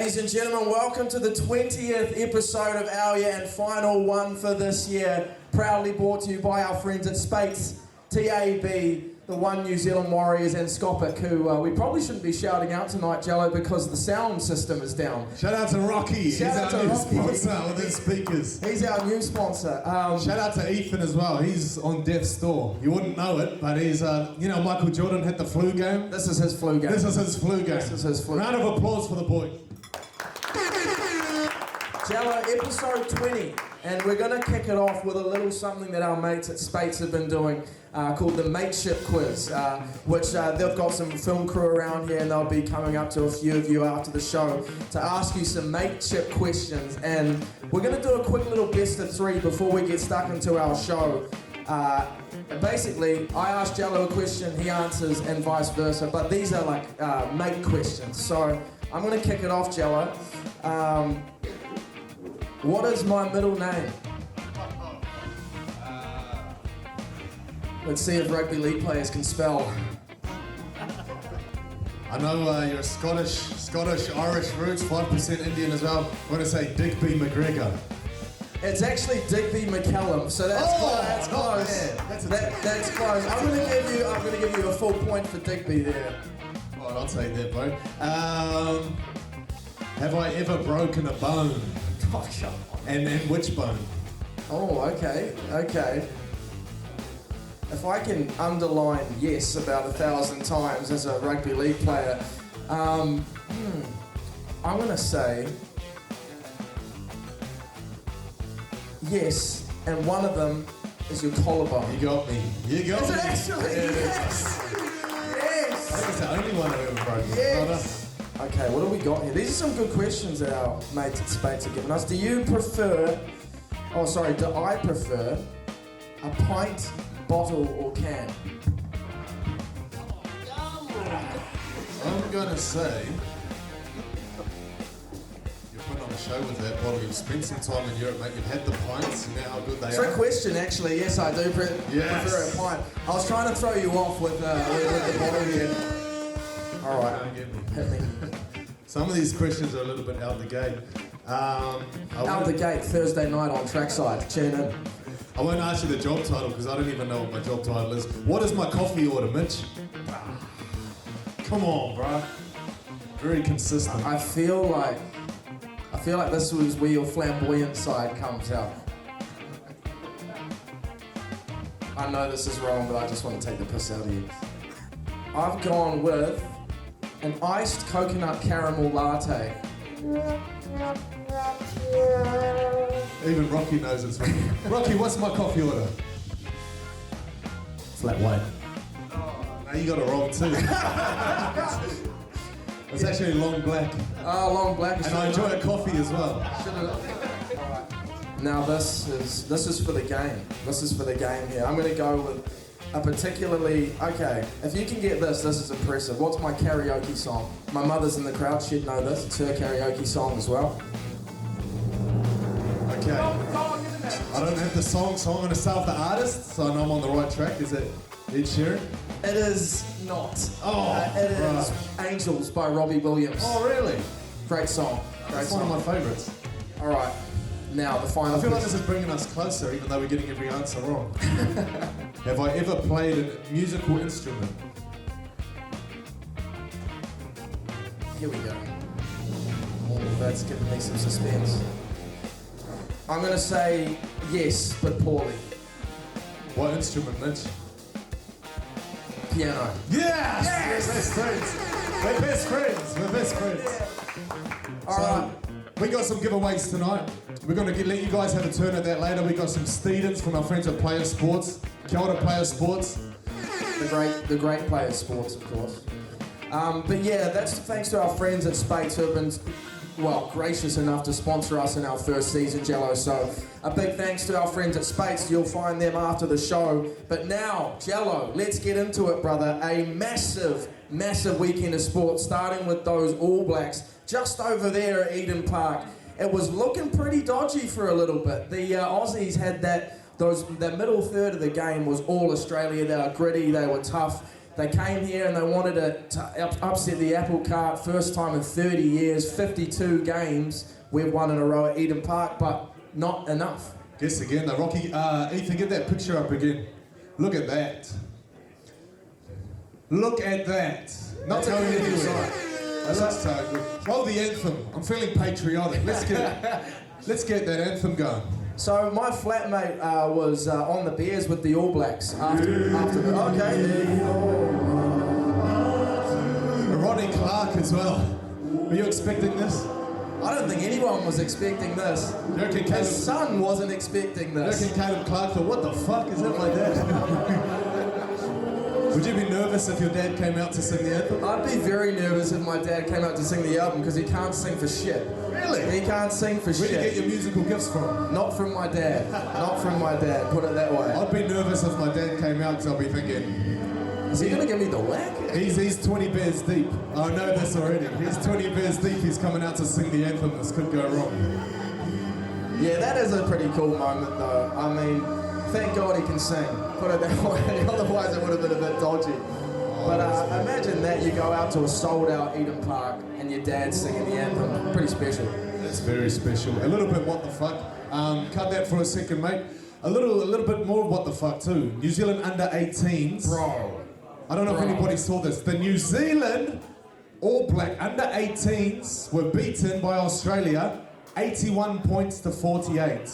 Ladies and gentlemen, welcome to the 20th episode of Our Year and final one for this year. Proudly brought to you by our friends at Spates, TAB, the One New Zealand Warriors and Scopic, who we probably shouldn't be shouting out tonight, Jello, because the sound system is down. Shout out to Rocky. He's our new sponsor with his speakers. He's our new sponsor. Shout out to Ethan as well. He's on death's door. You wouldn't know it, but he's, Michael Jordan had the flu game. This is his flu game. This is his flu game. This is his flu game. Round of applause for the boy. Jello, episode 20, and we're going to kick it off with a little something that our mates at Spates have been doing called the Mateship Quiz, which they've got some film crew around here and they'll be coming up to a few of you after the show to ask you some mateship questions, and we're going to do a quick little best of three before we get stuck into our show. Basically, I ask Jello a question, he answers, and vice versa, but these are like mate questions, so I'm going to kick it off, Jello. What is my middle name? Let's see if rugby league players can spell. I know you're Scottish, Irish roots, 5% Indian as well. I'm going to say Digby McGregor. It's actually Digby McCallum, so that's close. That's close. I'm going to give you a full point for Digby there. Well, I'll take that, bro. Have I ever broken a bone? And which bone? Oh, okay. If I can underline yes about 1,000 times as a rugby league player, I'm going to say yes, and one of them is your collarbone. You got me. Is it actually? Yes! Yes! I think it's the only one I've ever broken. Yes! Okay, what do we got here? These are some good questions that our mates at Spates are giving us. Do I prefer a pint, bottle, or can? I'm gonna say you're putting on a show with that bottle. You've spent some time in Europe, mate. You've had the pints. You know how good they are. Trick question, actually. Yes, I do prefer a pint. I was trying to throw you off with the bottle here. All right, Hit me. Some of these questions are a little bit out the gate. Out the gate, Thursday night on Trackside. Tune in. I won't ask you the job title because I don't even know what my job title is. What is my coffee order, Mitch? Come on, bro. Very consistent. I feel like this was where your flamboyant side comes out. I know this is wrong, but I just want to take the piss out of you. I've gone with an iced coconut caramel latte. Even Rocky knows it's wrong. Rocky, what's my coffee order? Flat white. No, you got it wrong too. It's actually long black. Oh, long black. And I enjoy a coffee as well. Now this is for the game. This is for the game here. I'm going to go with a particularly, okay, if you can get this is impressive. What's my karaoke song? My mother's in the crowd, she'd know this. It's her karaoke song as well. Okay. I don't have the song, so I'm going to start with the artist, so I know I'm on the right track. Is it Ed Sheeran? It is not. It is Angels by Robbie Williams. Oh, really? Great song. It's one of my favourites. All right, now the final I feel like this is bringing us closer, even though we're getting every answer wrong. Have I ever played a musical instrument? Here we go. Oh, that's giving me some suspense. I'm going to say yes, but poorly. What instrument, Mitch? Piano. Yes! We're best friends. We're best friends. Yeah. All right. We got some giveaways tonight. We're going to let you guys have a turn at that later. We got some Steedens from our friends at Player Sports. Kia ora, Player Sports. The great Player Sports, of course. But yeah, that's thanks to our friends at Spates who have been, gracious enough to sponsor us in our first season, Jello. So a big thanks to our friends at Spates. You'll find them after the show. But now, Jello, let's get into it, brother. A massive weekend of sport, starting with those All Blacks just over there at Eden Park. It was looking pretty dodgy for a little bit. The Aussies had the middle third of the game was all Australia. They were gritty, they were tough. They came here and they wanted to upset the apple cart. First time in 30 years, 52 games we've won in a row at Eden Park, but not enough. Guess again, the Rocky. Ethan, get that picture up again. Look at that. Look at that. Not going anywhere. That's so good. Roll the anthem. I'm feeling patriotic. Let's get that anthem going. So my flatmate was on the Bears with the All Blacks after the... Okay, there you go. Ronnie Clark as well. Were you expecting this? I don't think anyone was expecting this. His son wasn't expecting this. You reckon Caleb Clark thought, what the fuck is it like that? Would you be nervous if your dad came out to sing the anthem? I'd be very nervous if my dad came out to sing the album because he can't sing for shit. Really? He can't sing for shit. Where do you get your musical gifts from? Not from my dad. Not from my dad, put it that way. I'd be nervous if my dad came out because I'll be thinking... Is he going to give me the whack? He's 20 beers deep. I know this already. He's 20 beers deep. He's coming out to sing the anthem. This could go wrong. Yeah, that is a pretty cool moment though. I mean, thank God he can sing. Put it that way. Otherwise it would have been a bit dodgy. But imagine that you go out to a sold out Eden Park and your dad's singing the anthem. Pretty special. That's very special. A little bit what the fuck. Cut that for a second, mate. A little bit more what the fuck too. New Zealand under 18s. Bro. I don't know if anybody saw this. The New Zealand All Black under 18s were beaten by Australia 81 points to 48.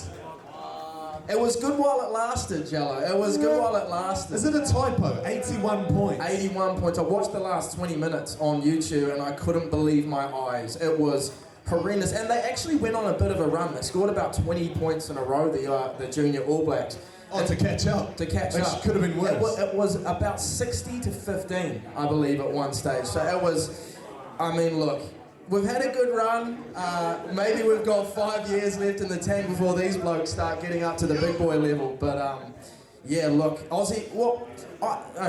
It was good while it lasted, Jello. It was good while it lasted. Is it a typo? 81 points. 81 points. I watched the last 20 minutes on YouTube and I couldn't believe my eyes. It was horrendous. And they actually went on a bit of a run. They scored about 20 points in a row, the junior All Blacks. Oh, to catch up. To catch up. Could have been worse. It was about 60 to 15, I believe, at one stage. So it was, I mean, look, we've had a good run. Maybe we've got 5 years left in the tank before these blokes start getting up to the big boy level. But yeah, look, Aussie,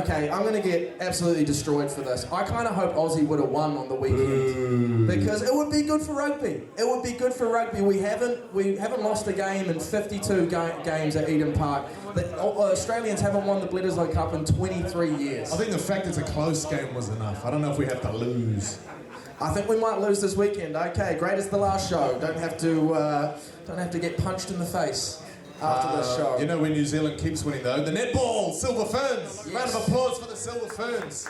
okay, I'm going to get absolutely destroyed for this. I kind of hope Aussie would have won on the weekend. Because it would be good for rugby. It would be good for rugby. We haven't lost a game in 52 games at Eden Park. The Australians haven't won the Bledisloe Cup in 23 years. I think the fact it's a close game was enough. I don't know if we have to lose. I think we might lose this weekend. Okay, great as the last show. Don't have to get punched in the face after this show. You know when New Zealand keeps winning though? The netball, Silver Ferns. Yes. Round of applause for the Silver Ferns.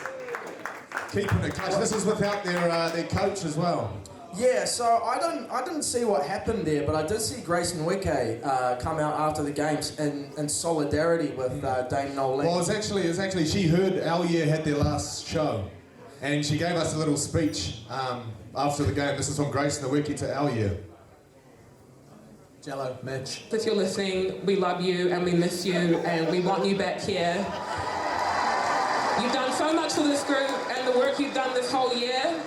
Keeping it close. This is without their coach as well. Yeah, so I didn't see what happened there, but I did see Grace Nweke come out after the games in solidarity with Dame Noel. Well, it was actually she heard our year had their last show. And she gave us a little speech after the game. This is from Grace Nweke to our year. Jello, Mitch. If you're listening, we love you and we miss you and we want you back here. You've done so much for this group and the work you've done this whole year,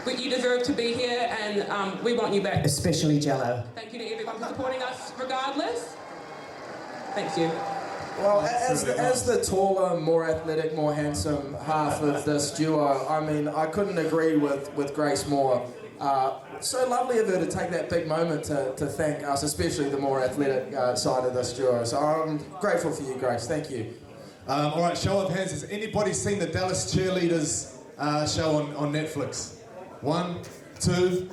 but you deserve to be here and we want you back. Especially Jello. Thank you to everyone for supporting us regardless. Thank you. Well, as the taller, more athletic, more handsome half of this duo, I mean, I couldn't agree with Grace more. So lovely of her to take that big moment to thank us, especially the more athletic side of this duo. So I'm grateful for you, Grace. Thank you. All right, show of hands. Has anybody seen the Dallas Cheerleaders show on Netflix? 1, 2.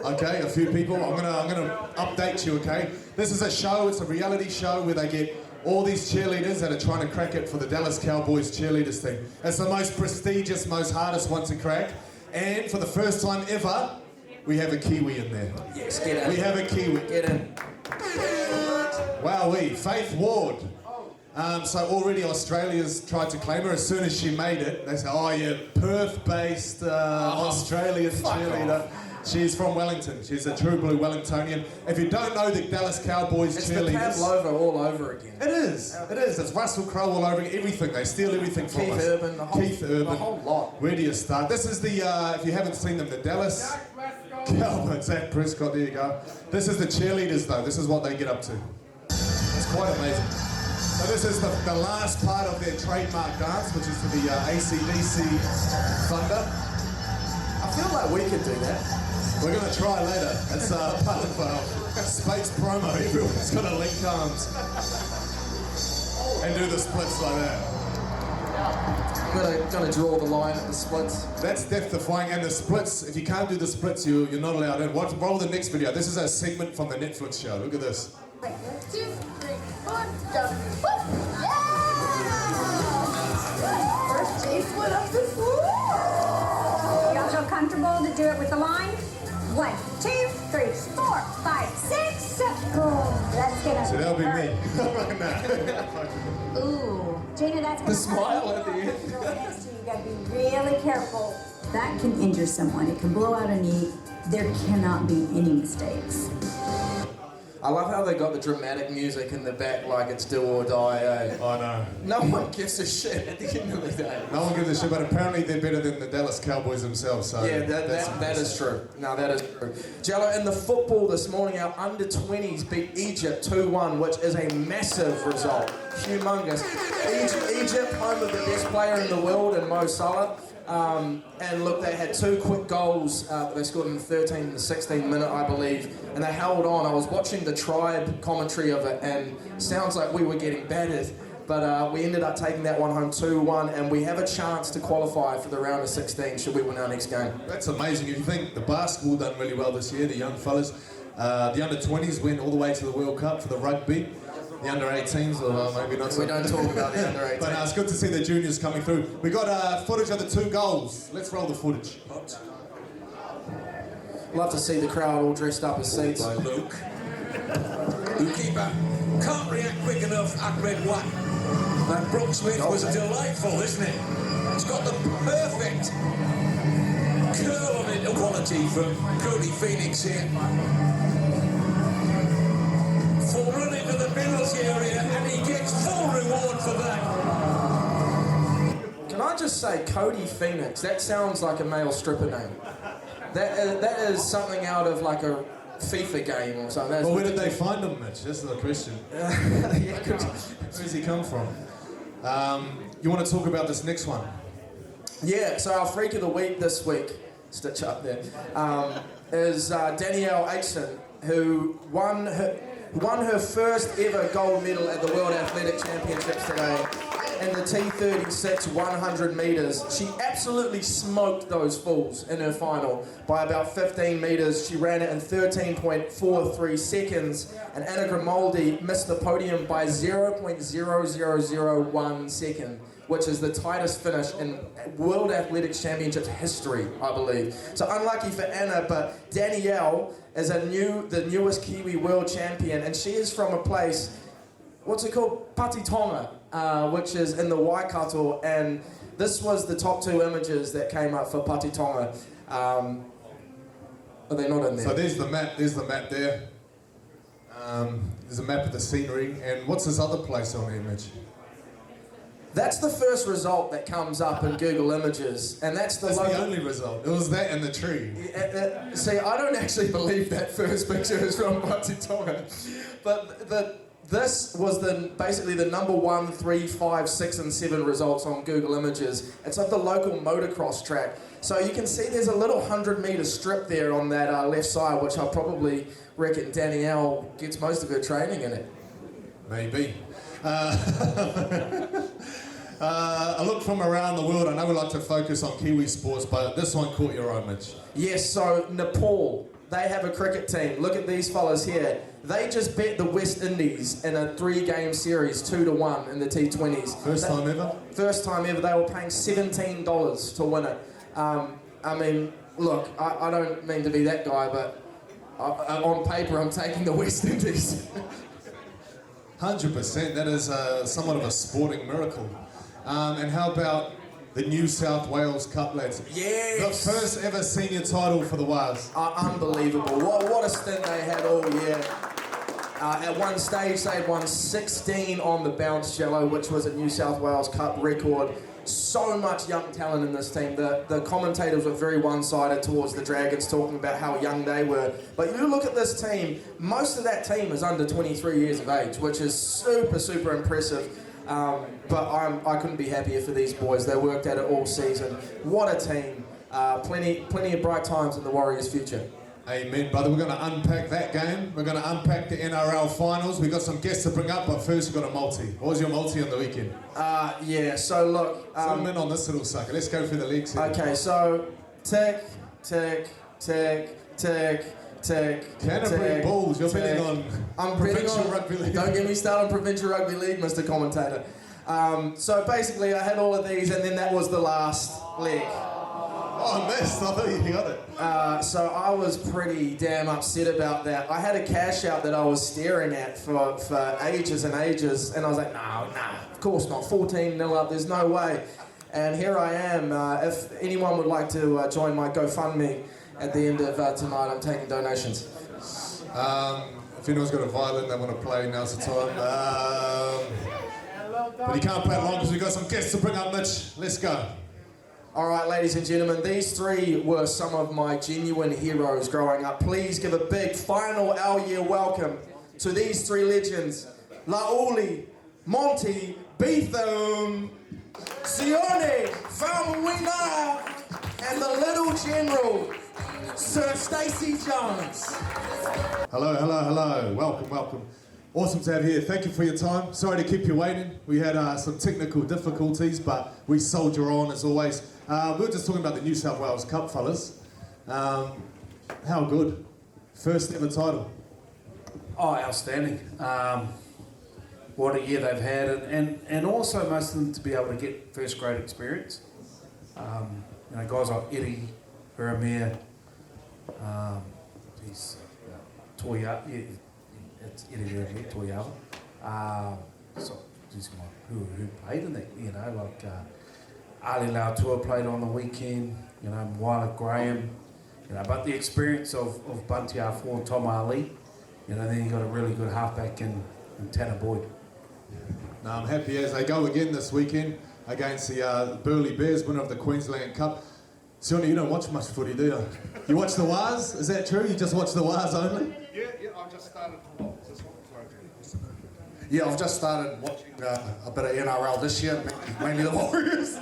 Okay, a few people. I'm gonna update you. Okay, this is a show. It's a reality show where they get all these cheerleaders that are trying to crack it for the Dallas Cowboys cheerleaders team. It's the most prestigious, most hardest one to crack. And for the first time ever, we have a Kiwi in there. Yes, get in. We have a Kiwi. Get in. Wowee, Faith Ward. So already Australia's tried to claim her. As soon as she made it, they said, oh yeah, Perth-based Australian cheerleader. Off. She's from Wellington. She's a true blue Wellingtonian. If you don't know the Dallas Cowboys cheerleaders... It's the Pavlova all over again. It is. It is. It's Russell Crowe all over everything. They steal everything from us. Keith Urban, the whole lot. Where do you start? This is the, if you haven't seen them, the Dallas Cowboys. Zach Prescott, there you go. This is the cheerleaders though. This is what they get up to. It's quite amazing. So this is the last part of their trademark dance, which is to the AC/DC Thunder. I feel like we could do that. We're going to try later. It's part of Space promo. Everyone's got to link arms and do the splits like that. gonna draw the line at the splits. That's death-defying, and the splits, if you can't do the splits, you're not allowed in. Roll the next video. This is a segment from the Netflix show. Look at this. 1, 2, 3, 4, jump. Whoop. Yeah! First chase went up the floor. Y'all feel comfortable to do it with the line? 1, 2, 3, 4, 5, 6. Boom. Let's get it. So that'll be me. Ooh. Gina, that's The smile at the end. Next to you, you gotta be really careful. That can injure someone. It can blow out a knee. There cannot be any mistakes. I love how they got the dramatic music in the back like it's do or die, eh? I know. No one gives a shit at the end of the day. No one gives a shit, but apparently they're better than the Dallas Cowboys themselves. So Yeah, that is true. No, that is true. Jello, in the football this morning, our under-20s beat Egypt 2-1, which is a massive result. Humongous. Egypt, home of the best player in the world, in Mo Salah. And look, they had 2 quick goals. They scored in the 13th and the 16th minute, I believe. And they held on. I was watching the Tribe commentary of it, and sounds like we were getting battered. But we ended up taking that one home 2-1, and we have a chance to qualify for the round of 16 should we win our next game. That's amazing. If you think the basketball done really well this year, the young fellas, the under-20s went all the way to the World Cup for the rugby. The under-18s, or maybe not so. We don't talk about the under-18s. But it's good to see the juniors coming through. We got footage of the 2 goals. Let's roll the footage. Love to see the crowd all dressed up as seats. By Luke. Keeper can't react quick enough at red one. That Brooke Smith was delightful, isn't it? It's got the perfect curl on it, quality from Cody Phoenix here. Full run into the penalty area, and he gets full reward for that. Can I just say, Cody Phoenix, that sounds like a male stripper name. That is something out of like a FIFA game or something. Well, where did they find him, Mitch? That's the question. Yeah, good. Where's he come from? You want to talk about this next one? Yeah, so our freak of the week this week, stitch up there, is Danielle Aitchison, who won her first ever gold medal at the World Athletic Championships today in the T36 100 metres. She absolutely smoked those fools in her final by about 15 metres. She ran it in 13.43 seconds, and Anna Grimaldi missed the podium by 0.0001 second, which is the tightest finish in World Athletics Championships history, I believe. So unlucky for Anna, but Danielle is the newest Kiwi world champion, and she is from a place, what's it called? Patitonga, which is in the Waikato, and this was the top 2 images that came up for Patitonga. Are they not in there? So there's the map there. There's a map of the scenery, and what's this other place on the image? That's the first result that comes up in Google Images, and that's the only result. It was that and the tree. See, I don't actually believe that first picture is from Patitonga, but this was basically the number 1, 3, 5, 6, and 7 results on Google Images. It's like the local motocross track. So you can see there's a little 100-metre strip there on that left side, which I probably reckon Danielle gets most of her training in it. Maybe. A look from around the world. I know we like to focus on Kiwi sports, but this one caught your eye, Mitch. Yes, so Nepal, they have a cricket team. Look at these fellas here. They just bet the West Indies in a 3-game series, 2-1 in the T20s. First time ever? First time ever. They were paying $17 to win it. I mean, look, I don't mean to be that guy, but on paper I'm taking the West Indies. 100%. That is somewhat of a sporting miracle. And how about the New South Wales Cup, lads? Yes! The first ever senior title for the Wales. Unbelievable. What a stint they had all year. At one stage, they'd won 16 on the bounce, Jello, which was a New South Wales Cup record. So much young talent in this team. The commentators were very one-sided towards the Dragons, talking about how young they were. But you look at this team, most of that team is under 23 years of age, which is super, super impressive. But I couldn't be happier for these boys. They worked at it all season. What a team. Plenty of bright times in the Warriors' future. Amen, brother. We're going to unpack that game. We're going to unpack the NRL finals. We've got some guests to bring up, but first we've got a multi. What was your multi on the weekend? Yeah, so look... I'm in on this little sucker. Let's go through the leagues here. Okay, so tick, tick, tick, tick, tick, Canterbury tick, Bulls. You're tick. betting on I'm provincial betting on, rugby league. Don't get me started on provincial rugby league, Mr. Commentator. So basically I had all of these and then that was the last leg. Oh, I missed. I thought you got it. So I was pretty damn upset about that. I had a cash out that I was staring at for ages and ages, and I was like, no, of course not. 14-0 up, there's no way. And here I am. If anyone would like to join my GoFundMe at the end of tonight, I'm taking donations. If anyone's got a violin they want to play, now's the time. But you can't play it long because we've got some guests to bring up, Mitch. Let's go. All right, ladies and gentlemen, these three were some of my genuine heroes growing up. Please give a big final our-year welcome to these three legends. Lauli, Monty Betham, Sione Faumuina, and the Little General Stacey Jones. Hello. Welcome. Awesome to have you here. Thank you for your time. Sorry to keep you waiting. We had some technical difficulties, but we soldier on as always. We were just talking about the New South Wales Cup, fellas. How good? First ever title. Oh, outstanding. What a year they've had, and also most of them to be able to get first grade experience. Guys like Eddie, Veramir, Toya, it's Eddie Veramir, Toya. Who played in it, like Ali Lautua played on the weekend, Wyler Graham, but the experience of Bunty R4 and Tom Ali, then you got a really good halfback in Tanner Boyd. No, I'm happy as they go again this weekend against the Burleigh Bears, winner of the Queensland Cup. Sione, you don't watch much footy, do you? You watch the Wars? Is that true? You just watch the Wars only? Yeah, I've just started I've just started watching a bit of NRL this year, mainly the Warriors,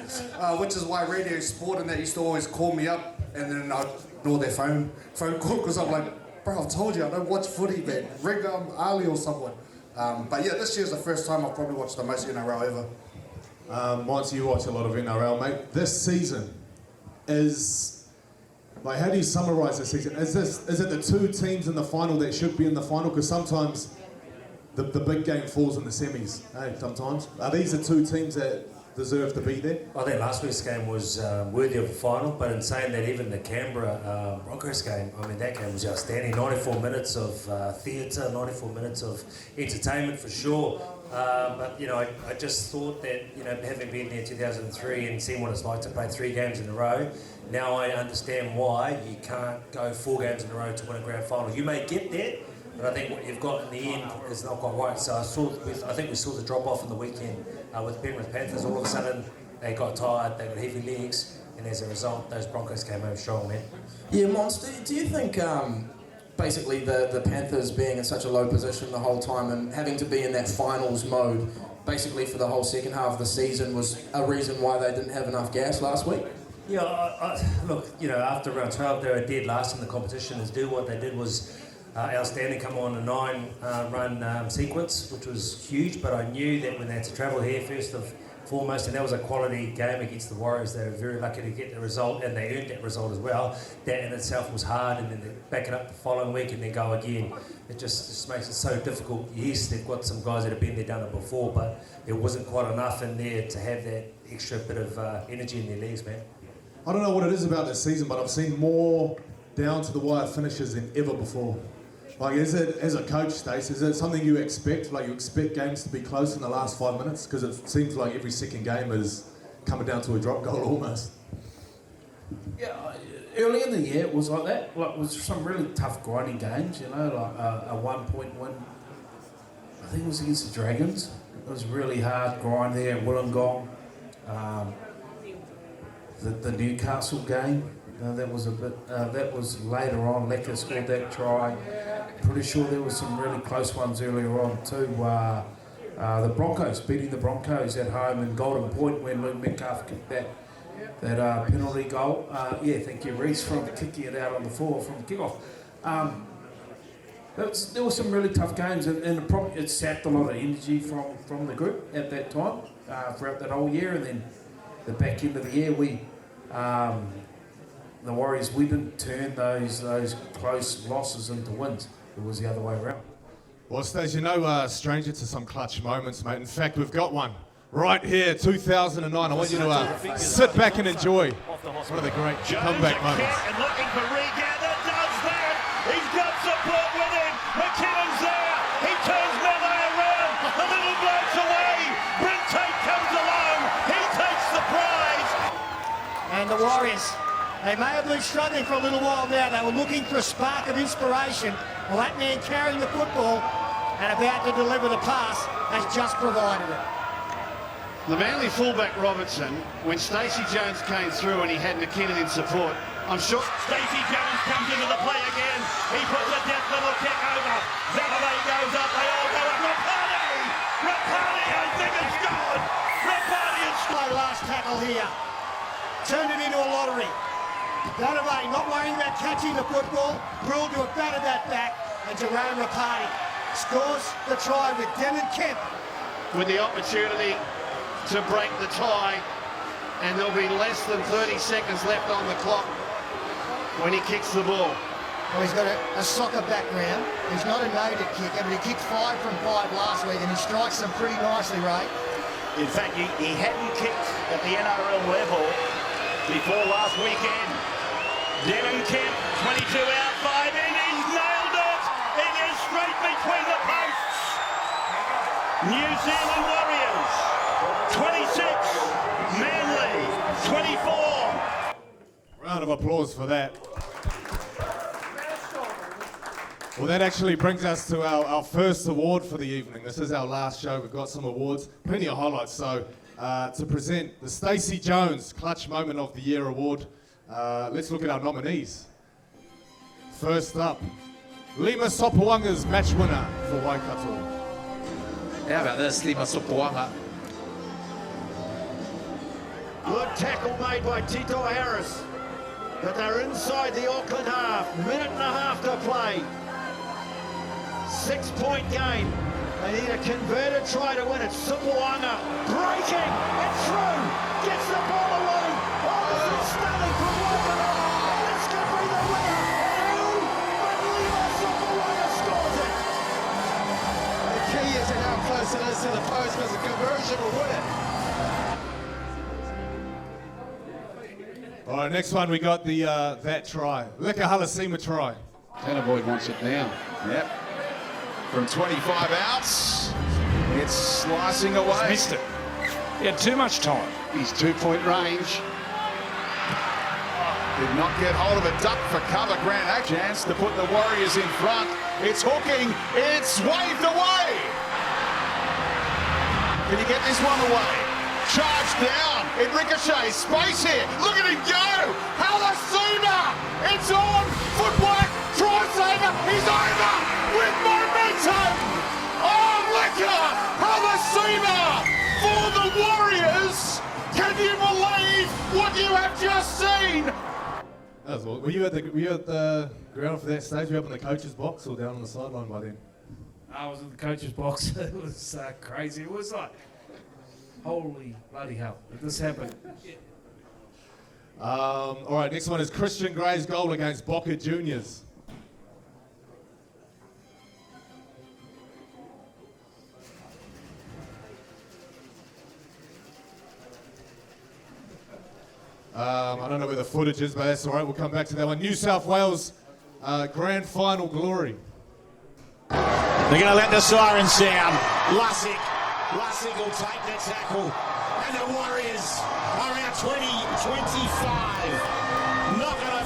which is why Radio Sport and that used to always call me up and then I'd ignore their phone call because I'm like, bro, I've told you I don't watch footy, man. Ring Ali or someone. But yeah, this year's the first time I've probably watched the most NRL ever. Monty, you watch a lot of NRL, mate. This season is, like, how do you summarise this season? Is it the two teams in the final that should be in the final? Because sometimes the big game falls in the semis, sometimes. Are these the two teams that deserve to be there? I think last week's game was worthy of a final, but in saying that, even the Canberra Broncos game, that game was outstanding. 94 minutes of theatre, 94 minutes of entertainment for sure. But I just thought that, having been there in 2003 and seen what it's like to play 3 games in a row, now I understand why you can't go 4 games in a row to win a grand final. You may get there, but I think what you've got in the end is not quite right. So I think we saw the drop off in the weekend with Penrith Panthers. All of a sudden, they got tired, they got heavy legs, and as a result, those Broncos came home strong, man. Yeah, Monster, do you think basically the Panthers being in such a low position the whole time and having to be in that finals mode basically for the whole second half of the season was a reason why they didn't have enough gas last week? Yeah, look, after round 12, they were dead last in the competition. What they did was outstanding, come on a 9-run sequence, which was huge, but I knew that when they had to travel here first and foremost, and that was a quality game against the Warriors. They were very lucky to get the result, and they earned that result as well. That in itself was hard, and then they back it up the following week and then go again. It just makes it so difficult. Yes, they've got some guys that have been there, done it before, but there wasn't quite enough in there to have that extra bit of energy in their legs, man. I don't know what it is about this season, but I've seen more down-to-the-wire finishes than ever before. Like, is it, as a coach, Stace, is it something you expect? Like, you expect games to be close in the last 5 minutes? Because it seems like every second game is coming down to a drop goal almost. Yeah, early in the year it was like that. Like, it was some really tough grinding games, like a 1-point win. I think it was against the Dragons. It was really hard grind there at Wollongong. The Newcastle game, that was a bit. That was later on. Lecker scored that try. Pretty sure there was some really close ones earlier on too. The Broncos beating the Broncos at home in Golden Point when Luke Metcalf kicked that penalty goal. Thank you, Reece, from kicking it out on the floor from the kickoff. There were some really tough games, and it sapped a lot of energy from the group at that time throughout that whole year, and then the back end of the year, the Warriors, we didn't turn those close losses into wins. It was the other way around. Well, Stacey, you're no stranger to some clutch moments, mate. In fact, we've got one right here, 2009. I want you to sit back and enjoy one of the great comeback moments. And looking for regather, does that. He's got support with him. McKinnon's there. He turns Melee around. The little bloke's away. Brent Tate comes along. He takes the prize. And the Warriors, they may have been struggling for a little while now. They were looking for a spark of inspiration. Well, that man carrying the football and about to deliver the pass has just provided it. The Manly fullback Robertson, when Stacey Jones came through and he had McKinnon in support, I'm sure... Stacey Jones comes into the play again. He puts a death little kick over. Zavalay goes up. They all go up. Rapani, I think it's gone. Rapani is... My last tackle here. Turned it into a lottery. Donovan not worrying about catching the football. Ruled to have batted that back. And Jerome Rapani scores the try with Devon Kemp. With the opportunity to break the tie, and there'll be less than 30 seconds left on the clock when he kicks the ball. Well, he's got a soccer background. He's not a noted kicker, but he kicked 5 from 5 last week, and he strikes them pretty nicely, Ray. In fact, he hadn't kicked at the NRL level before last weekend. Devon Kemp, 22 out, 5 in, he's nailed it! It is straight between the posts! New Zealand Warriors, 26, Manly, 24. Round of applause for that. Well, that actually brings us to our first award for the evening. This is our last show. We've got some awards, plenty of highlights. So to present the Stacey Jones Clutch Moment of the Year Award, let's look at our nominees. First up, Lima Sopoanga's match winner for Waikato. How about this, Lima Sopoanga? Good tackle made by Tito Harris, but they're inside the Auckland half. Minute and a half to play. 6-point game. They need a converted try to win it. Sopoanga breaking and through. Gets the ball away. Oh, this is stunning from Waikato. This could be the winner. No, but Lima Sopoanga scores it. The key is in how close it is to the post, because the conversion will win it. All right, next one we got the that try. Leka Halasima try. Tannerboyd wants it now. Yep. From 25 outs, it's slicing away. He's missed it. He had too much time. His 2-point range. Did not get hold of it. Duck for cover. Grant chance to put the Warriors in front. It's hooking. It's waved away. Can you get this one away? Charge down. It ricochets. Space here. Look at him go. Halasima. It's on. Footwork. Try saver. He's over with momentum. Oh, Leka Halasima for the Warriors. Can you believe what you have just seen? That was all. Were you at the ground for that stage? Were you up in the coach's box or down on the sideline by then? I was in the coach's box. It was crazy. It was like, holy bloody hell, did this happen? All right, next one is Christian Gray's goal against Boca Juniors. I don't know where the footage is, but that's all right. We'll come back to that one. New South Wales Grand Final glory. They're going to let the siren sound. Lussick will take the tackle. And the Warriors are out 20-25. Not going to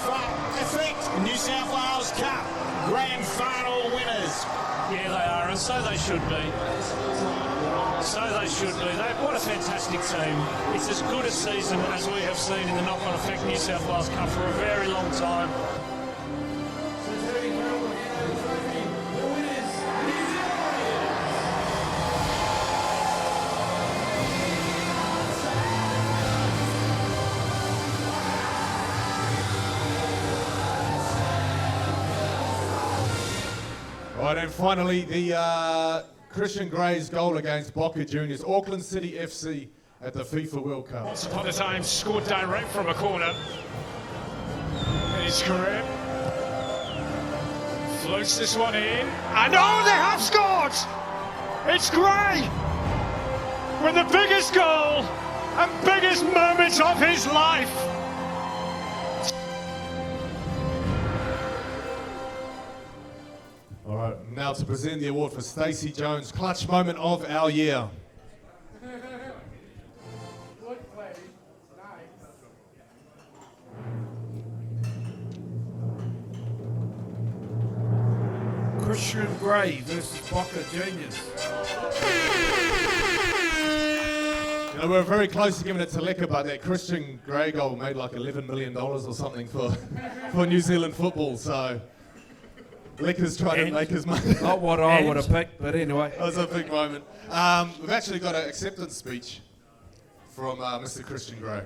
affect New South Wales Cup Grand Final winners. Yeah, they are, and so they should be. So they should be. What a fantastic team. It's as good a season as we have seen in the knock-on effect New South Wales Cup for a very long time. Right, and finally, the Christian Gray's goal against Boca Juniors, Auckland City FC at the FIFA World Cup. Once upon a time, scored direct from a corner in his career. Floats this one in, and oh, they have scored! It's Gray with the biggest goal and biggest moment of his life. All right, now to present the award for Stacey Jones, clutch moment of our year. Christian Gray versus Boca Juniors. You know, we're very close to giving it to Leka, but that Christian Gray goal made like $11 million or something for New Zealand football, so Leka's trying to make his money. Not what I would have picked, but anyway. That was a big moment. We've actually got an acceptance speech from Mr. Christian Gray.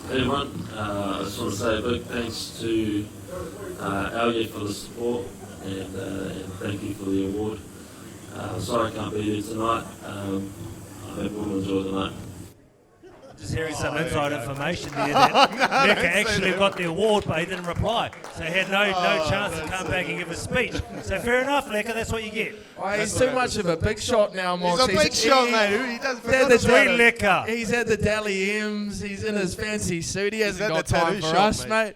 Hey everyone, I just want to say a big thanks to Aotearoa for the support and thank you for the award. Sorry I can't be here tonight. I hope we'll enjoy the night. Just hearing some inside information there that Leka actually got the award, but he didn't reply. So he had no chance to come back and give a speech. So fair enough, Leka, that's what you get. Oh, he's too much of a big shot now, Monty. He's a big shot, mate. He does That's sweet Leka. He's had the Dally M's, he's in his fancy suit, he hasn't got the time tattoo for shop, us, mate.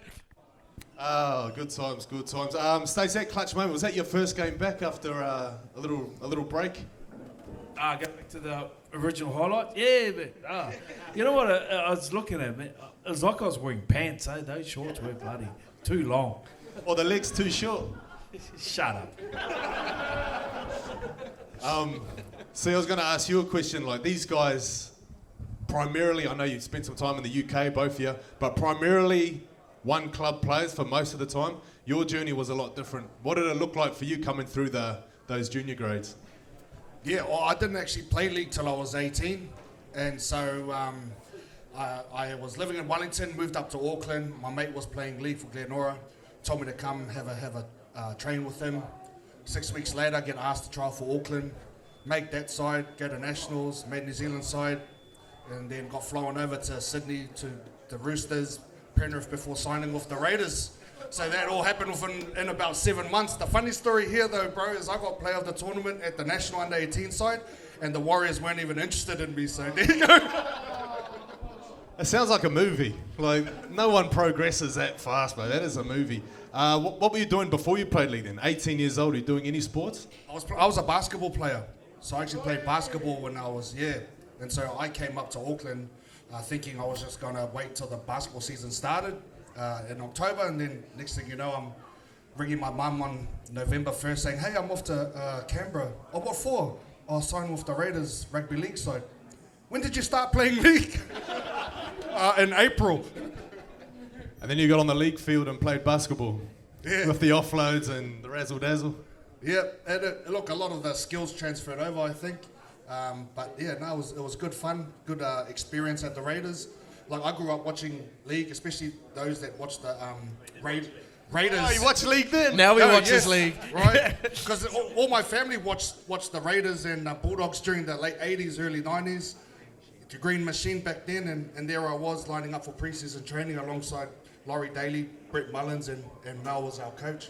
Oh, good times, good times. Stacey, that clutch moment, was that your first game back after a little break? Go back to the original highlight. Yeah, but you know what I was looking at, man? It was like I was wearing pants, eh? Those shorts were bloody too long. Or the legs too short? Shut up. See, I was going to ask you a question. Like, these guys, primarily, I know you've spent some time in the UK, both of you, but primarily one club players for most of the time. Your journey was a lot different. What did it look like for you coming through those junior grades? Yeah, well, I didn't actually play league till I was 18, and so I was living in Wellington, moved up to Auckland. My mate was playing league for Glenora, told me to come have a train with him. 6 weeks later, I get asked to trial for Auckland, make that side, go to nationals, made New Zealand side, and then got flown over to Sydney to the Roosters, Penrith before signing with the Raiders. So that all happened in about 7 months. The funny story here, though, bro, is I got player of the tournament at the national under-18 side, and the Warriors weren't even interested in me. So there you go. It sounds like a movie. Like, no one progresses that fast, bro. That is a movie. What were you doing before you played league then? 18 years old, were you doing any sports? I was a basketball player. So I actually played basketball when I was, And so I came up to Auckland thinking I was just going to wait till the basketball season started in October. And then next thing you know, I'm ringing my mum on November 1st saying, hey, I'm off to Canberra. Oh, what for? I'll sign with the Raiders rugby league side. When did you start playing league? In April. And then you got on the league field and played basketball. Yeah. With the offloads and the razzle-dazzle. Yeah, and look, a lot of the skills transferred over, I think. But yeah, no, it was good fun, good experience at the Raiders. Like, I grew up watching league, especially those that watch the Raiders. Oh, you watch league then? Now we watch this league. Right? Because all my family watched the Raiders and Bulldogs during the late 80s, early 90s. The Green Machine back then, and there I was lining up for pre-season training alongside Laurie Daly, Brett Mullins, and Mel was our coach.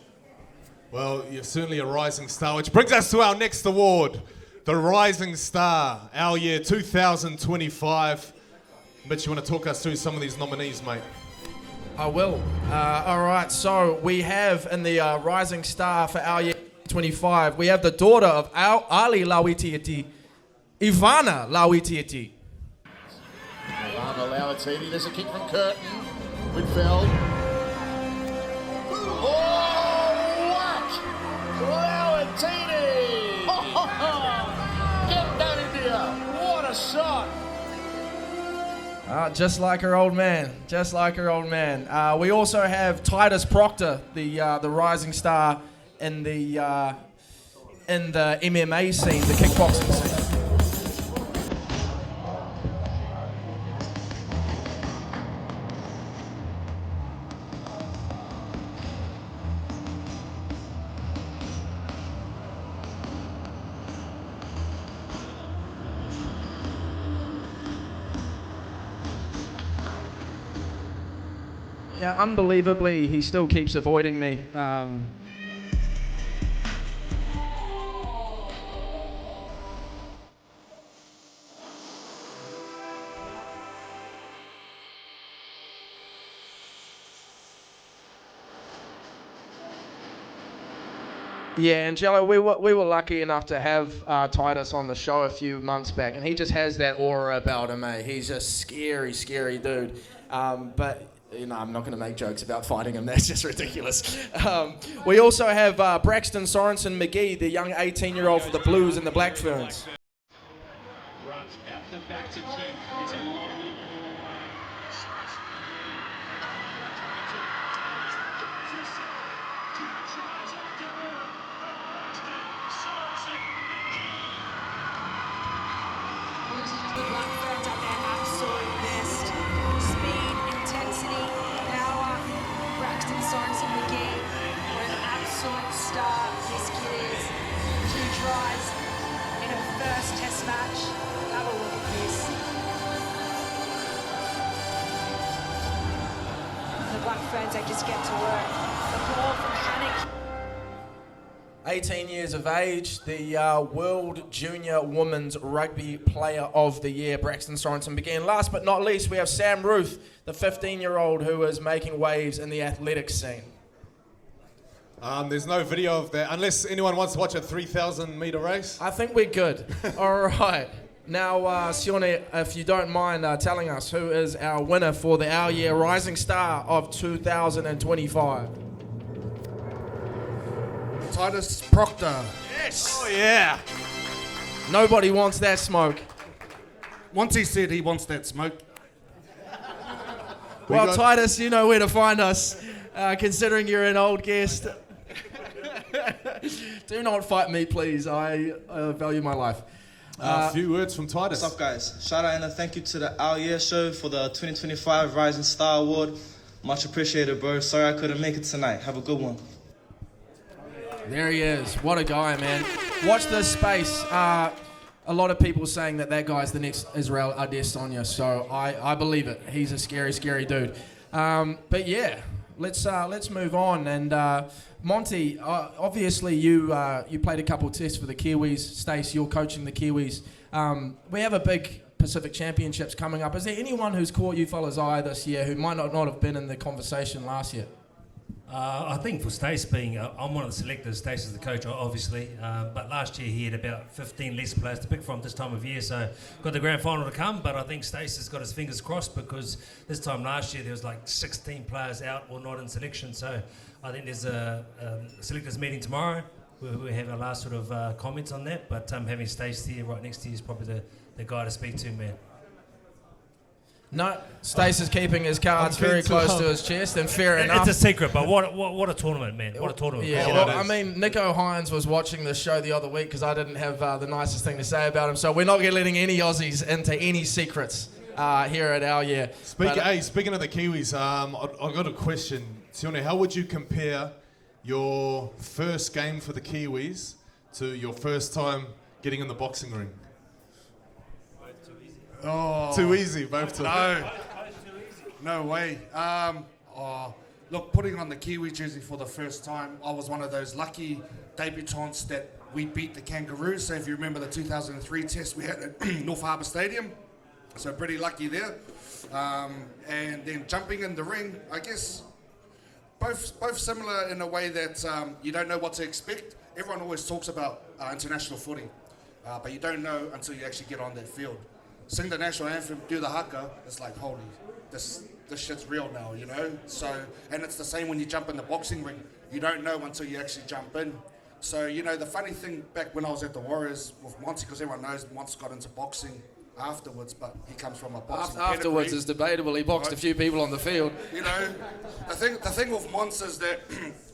Well, you're certainly a rising star, which brings us to our next award, the Rising Star, our year 2025. Mitch, you want to talk us through some of these nominees, mate? I will. All right, so we have in the Rising Star for our year 25, we have the daughter of Ali Lauitiiti, Ivana Lauitiiti. Ivana Lauitiiti, there's a kick from Curtin. Whitfield. Oh, what? Lauitiiti! Get down in here. What a shot. Just like her old man. Just like her old man. We also have Titus Proctor, the rising star in the MMA scene, the kickboxing scene. Yeah, unbelievably, he still keeps avoiding me. Yeah, Angelo, we were lucky enough to have Titus on the show a few months back, and he just has that aura about him, mate. He's a scary, scary dude. But I'm not going to make jokes about fighting him. That's just ridiculous. We also have Braxton Sorensen McGee, the young 18-year-old for the Blues and the Black Ferns. They just get to work. The ball from Hannock. 18 years of age, the World Junior Women's Rugby Player of the Year, Braxton Sorensen began. Last but not least, we have Sam Ruth, the 15-year-old who is making waves in the athletics scene. There's no video of that, unless anyone wants to watch a 3,000-metre race. I think we're good. All right. Now, Sione, if you don't mind telling us who is our winner for the Our Year Rising Star of 2025. Titus Proctor. Yes! Oh, yeah. Nobody wants that smoke. Monty said he wants that smoke. Well, Titus, you know where to find us, considering you're an old guest. Do not fight me, please. I value my life. A few words from Titus. What's up, guys? Shout out and a thank you to the Our Year Show for the 2025 Rising Star Award. Much appreciated, bro. Sorry I couldn't make it tonight. Have a good one. There he is. What a guy, man. Watch this space. A lot of people saying that guy's the next Israel Adesanya, so I believe it. He's a scary, scary dude. But yeah, let's move on. And Monty, obviously you played a couple tests for the Kiwis. Stace, you're coaching the Kiwis. We have a big Pacific Championships coming up. Is there anyone who's caught you fellas' eye this year who might not have been in the conversation last year? I think for Stace being, I'm one of the selectors, Stace is the coach obviously, but last year he had about 15 less players to pick from this time of year, so got the grand final to come, but I think Stace has got his fingers crossed because this time last year there was like 16 players out or not in selection, so I think there's a selectors meeting tomorrow where we have our last sort of comments on that, but having Stace here right next to you is probably the guy to speak to, man. No, Stace is keeping his cards very close to his chest, and fair enough. It's a secret, but what a tournament, man. What a tournament. Yeah, well, I mean, Nico Hines was watching this show the other week because I didn't have the nicest thing to say about him, so we're not letting any Aussies into any secrets here at Our Year. Speaking of the Kiwis, I've got a question. Sione, how would you compare your first game for the Kiwis to your first time getting in the boxing ring? Oh, too easy, both to No way. Look, putting on the Kiwi jersey for the first time, I was one of those lucky debutants that we beat the Kangaroos. So if you remember the 2003 test we had at North Harbour Stadium, so pretty lucky there. And then jumping in the ring, I guess both similar in a way that you don't know what to expect. Everyone always talks about international footy, but you don't know until you actually get on that field. Sing the national anthem, do the haka, it's like, holy, this shit's real now, you know? So, and it's the same when you jump in the boxing ring. You don't know until you actually jump in. So, you know, the funny thing back when I was at the Warriors with Monty, because everyone knows Monty got into boxing afterwards, but he comes from a boxing Afterwards pedigree. is debatable. He boxed a few people on the field. You know, the thing with Mons is that,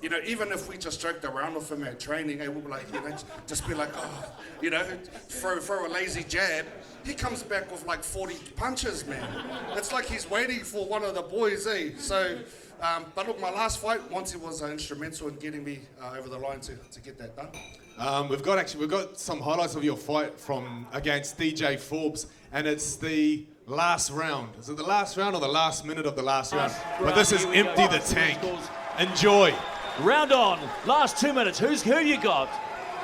you know, even if we just joked around with him at training, we'll be like, you know, just be like, oh, you know, throw a lazy jab. He comes back with like 40 punches, man. It's like he's waiting for one of the boys, eh? So, but look, my last fight, Monty was instrumental in getting me over the line to get that done. We've got some highlights of your fight from against DJ Forbes, and it's the last round. Is it the last round or the last minute of the last round? But this is Empty the Tank. Enjoy. Round on, last 2 minutes. Who you got?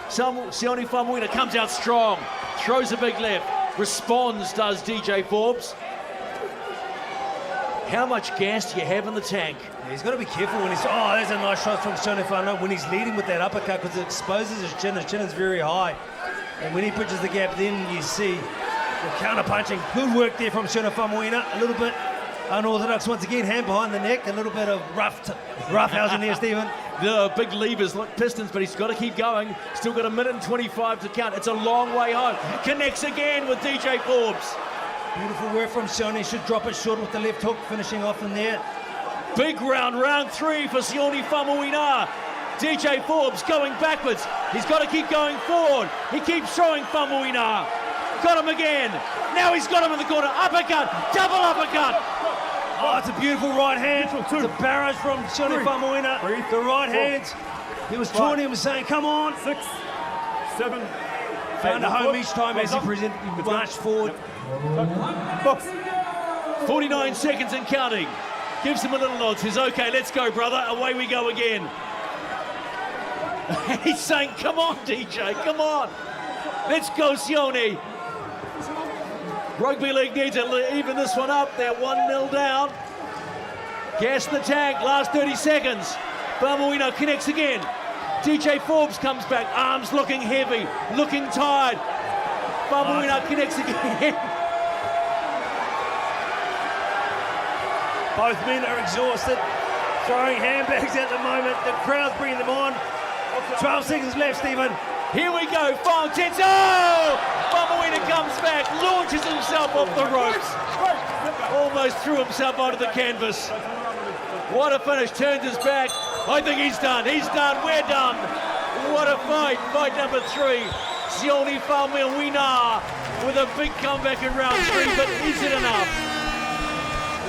Sione Faumuina comes out strong, throws a big left, responds, does DJ Forbes. How much gas do you have in the tank? Yeah, he's got to be careful when he's... Oh, there's a nice shot from Sione Faumuina when he's leading with that uppercut because it exposes his chin. His chin is very high. And when he bridges the gap, then you see the counter-punching. Good work there from Sione Faumuina. A little bit unorthodox once again, hand behind the neck. A little bit of rough housing there, Stephen. The big levers like pistons, but he's got to keep going. Still got 1:25 to count. It's a long way home. Connects again with DJ Forbes. Beautiful work from Sione. Should drop it short with the left hook, finishing off in there. Big round 3 for Sione Faumuina. DJ Forbes going backwards. He's got to keep going forward. He keeps throwing Faumuina. Got him again. Now he's got him in the corner. Uppercut. Double uppercut. Oh, it's a beautiful right hand. It's a barrage from Sione Faumuina. The right hand. He was taunting him, saying, come on. 6, 7. Found a home each time as he marched forward. Box. 49 seconds and counting. Gives him a little nod. Says, okay, let's go, brother. Away we go again. He's saying, come on, DJ, come on. Let's go, Sione. Rugby League needs to even this one up. They're 1-0 down. Gas the tank, last 30 seconds. Faumuina connects again. DJ Forbes comes back, arms looking heavy, looking tired. Faumuina connects again. Both men are exhausted, throwing handbags at the moment. The crowd's bringing them on. 12 seconds left, Stephen. Here we go, 5 10. Oh! Faumuina comes back, launches himself off the ropes. Almost threw himself onto the canvas. What a finish, turns his back. I think he's done, we're done. What a fight, fight number 3. Sione Faumuina with a big comeback in round 3, but is it enough?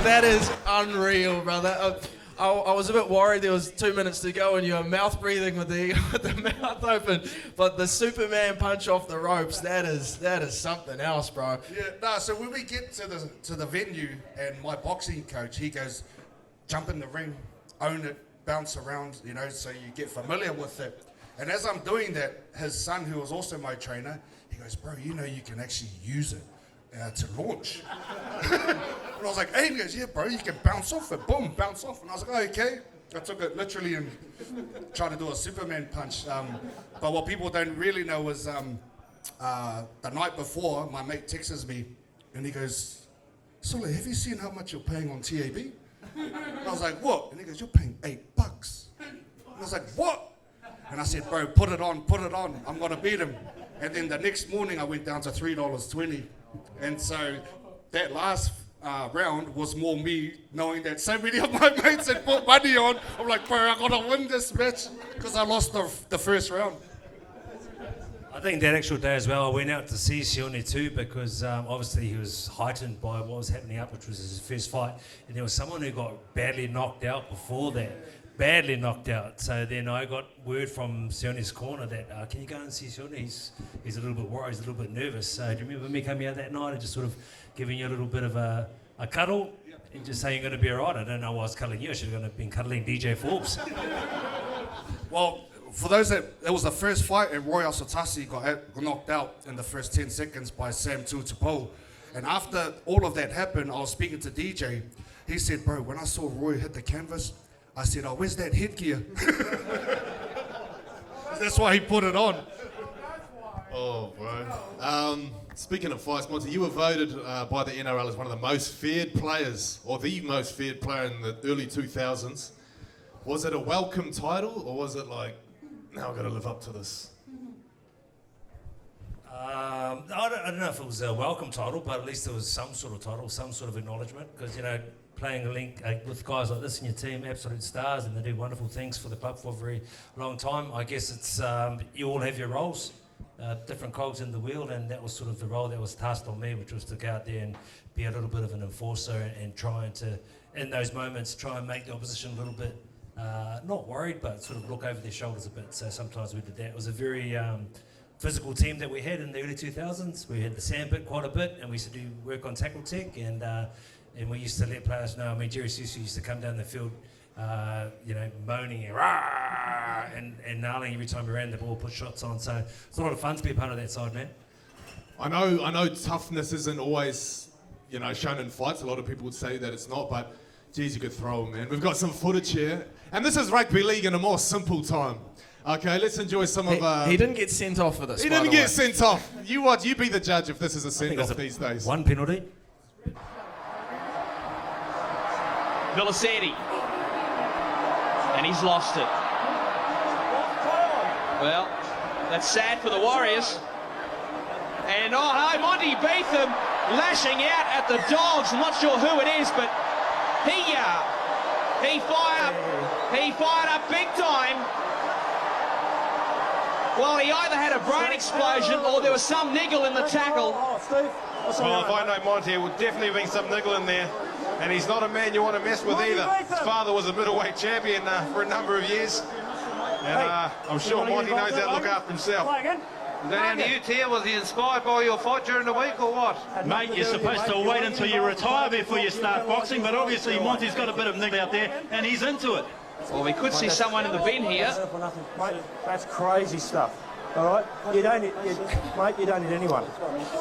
That is unreal, brother. I was a bit worried there was 2 minutes to go and you were mouth breathing with the mouth open, but the Superman punch off the ropes, that is something else, bro. Yeah, no, so when we get to the venue and my boxing coach, he goes, jump in the ring, own it, bounce around, so you get familiar with it. And as I'm doing that, his son, who was also my trainer, he goes, bro, you can actually use it to launch. And I was like, hey, he goes, yeah, bro, you can bounce off it, boom, bounce off. And I was like, oh, okay. I took it literally and tried to do a Superman punch. But what people don't really know is the night before, my mate texts me and he goes, Sole, have you seen how much you're paying on TAB? And I was like, what? And he goes, you're paying $8. And I was like, what? And I said, bro, put it on, I'm gonna beat him. And then the next morning I went down to $3.20. And so that last round was more me knowing that so many of my mates had put money on. I'm like, bro, I gotta win this match because I lost the first round. I think that actual day as well, I went out to see Sione too because obviously he was heightened by what was happening up, which was his first fight. And there was someone who got badly knocked out before that. Badly knocked out. So then I got word from Sione's corner that, can you go and see Sione? He's a little bit worried, he's a little bit nervous. So do you remember me coming out that night and just sort of giving you a little bit of a cuddle and just saying you're going to be all right? I don't know why I was cuddling you. I should have been cuddling DJ Forbes. Well, for those that, it was the first fight and Roy Asotasi got knocked out in the first 10 seconds by Sam Tutupo. And after all of that happened, I was speaking to DJ. He said, bro, when I saw Roy hit the canvas, I said, oh, where's that headgear? That's why he put it on. Oh, bro. Speaking of fights, Monty, you were voted by the NRL as one of the most feared players, or the most feared player in the early 2000s. Was it a welcome title, or was it like, now I've got to live up to this? I don't know if it was a welcome title, but at least there was some sort of title, some sort of acknowledgement, because, playing a link with guys like this in your team, absolute stars, and they do wonderful things for the club for a very long time. I guess it's you all have your roles, different cogs in the wheel, and that was sort of the role that was tasked on me, which was to go out there and be a little bit of an enforcer and trying to, in those moments, try and make the opposition a little bit not worried, but sort of look over their shoulders a bit. So sometimes we did that. It was a very physical team that we had in the early 2000s. We had the sandpit quite a bit, and we used to do work on tackle tech, and we used to let players know. I mean, Jerry Susu used to come down the field, moaning and gnarling every time we ran the ball, put shots on. So it's a lot of fun to be a part of that side, man. I know toughness isn't always, shown in fights. A lot of people would say that it's not, but geez, you could throw them, man. We've got some footage here, and this is rugby league in a more simple time. Okay, let's enjoy some of... He didn't get sent off for this, He didn't get sent off. You be the judge if this is a send-off these days. One penalty. Villasetti. And he's lost it. Well, that's sad for the Warriors. And Monty Betham lashing out at the Dogs. I'm not sure who it is, but he fired up big time. Well, he either had a brain explosion or there was some niggle in the tackle. Well, if I know Monty, it would definitely have been some niggle in there. And he's not a man you want to mess with either. His father was a middleweight champion for a number of years. And I'm sure Monty knows how to look after himself. Down to you, Tia, was he inspired by your fight during the week or what? Mate, you're supposed to wait until you retire before you start boxing, but obviously Monty's got a bit of niggle out there, and he's into it. Well, we could see someone in the bin here. Mate, that's crazy stuff. All right, you don't need anyone.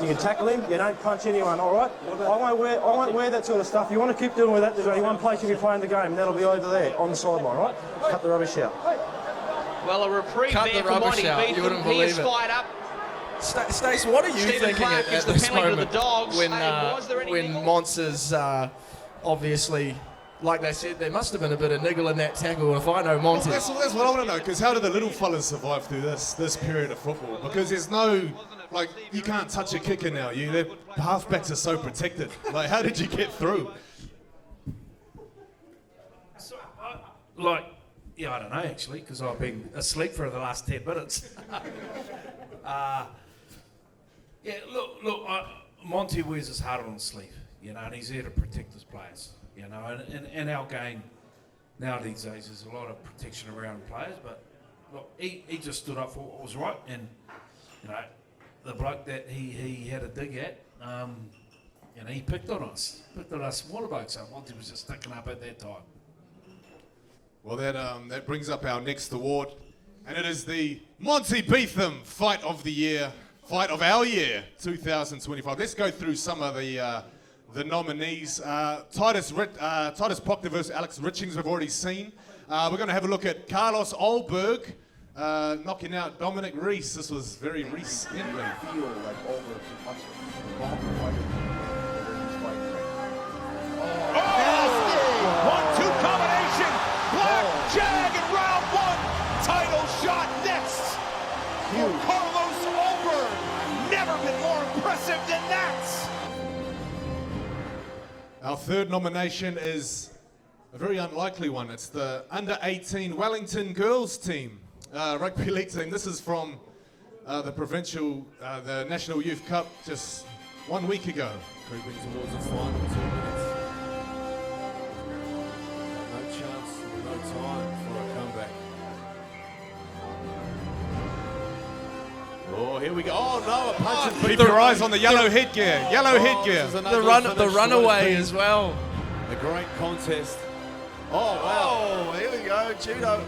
You can tackle him. You don't punch anyone. All right. I won't wear that sort of stuff. You want to keep doing with that? There's only one place you'll be playing the game, and that'll be over there on the sideline. Right? Cut the rubbish out. Well, a reprieve there for Monty Betham. He is fired up. Stace, what are you thinking at this moment when Mons is obviously, like they said, there must have been a bit of niggle in that tackle, if I know Monty. Well, that's what I want to know, because how do the little fellas survive through this period of football? Because there's no, you can't touch a kicker now. Their halfbacks are so protected. How did you get through? Yeah, I don't know, actually, because I've been asleep for the last 10 minutes. Look, Monty wears his heart on his sleeve, and he's there to protect his players, and our game nowadays there's a lot of protection around players, but look, he just stood up for what was right, and, the bloke that he had a dig at, he picked on us smaller blokes, so Monty was just sticking up at that time. Well, that brings up our next award, and it is the Monty Betham Fight of the Year, Fight of Our Year 2025. Let's go through some of the nominees. Titus Proctor versus Alex Richings we've already seen. We're going to have a look at Carlos Olberg knocking out Dominic Rees. This was very Rees-ending. One-two combination. Black Jag in round one. Title shot next. For Carlos Olberg. Never been more impressive than that. Our third nomination is a very unlikely one. It's the under-18 Wellington girls team, rugby league team. This is from the National Youth Cup just 1 week ago. Creeping towards the final 2 minutes. No chance, no time for a comeback. Oh, here we go. Oh no, a punch. Keep your eyes on the yellow headgear. Headgear. The runaway as well. A great contest. Oh wow. Oh, here we go, judo.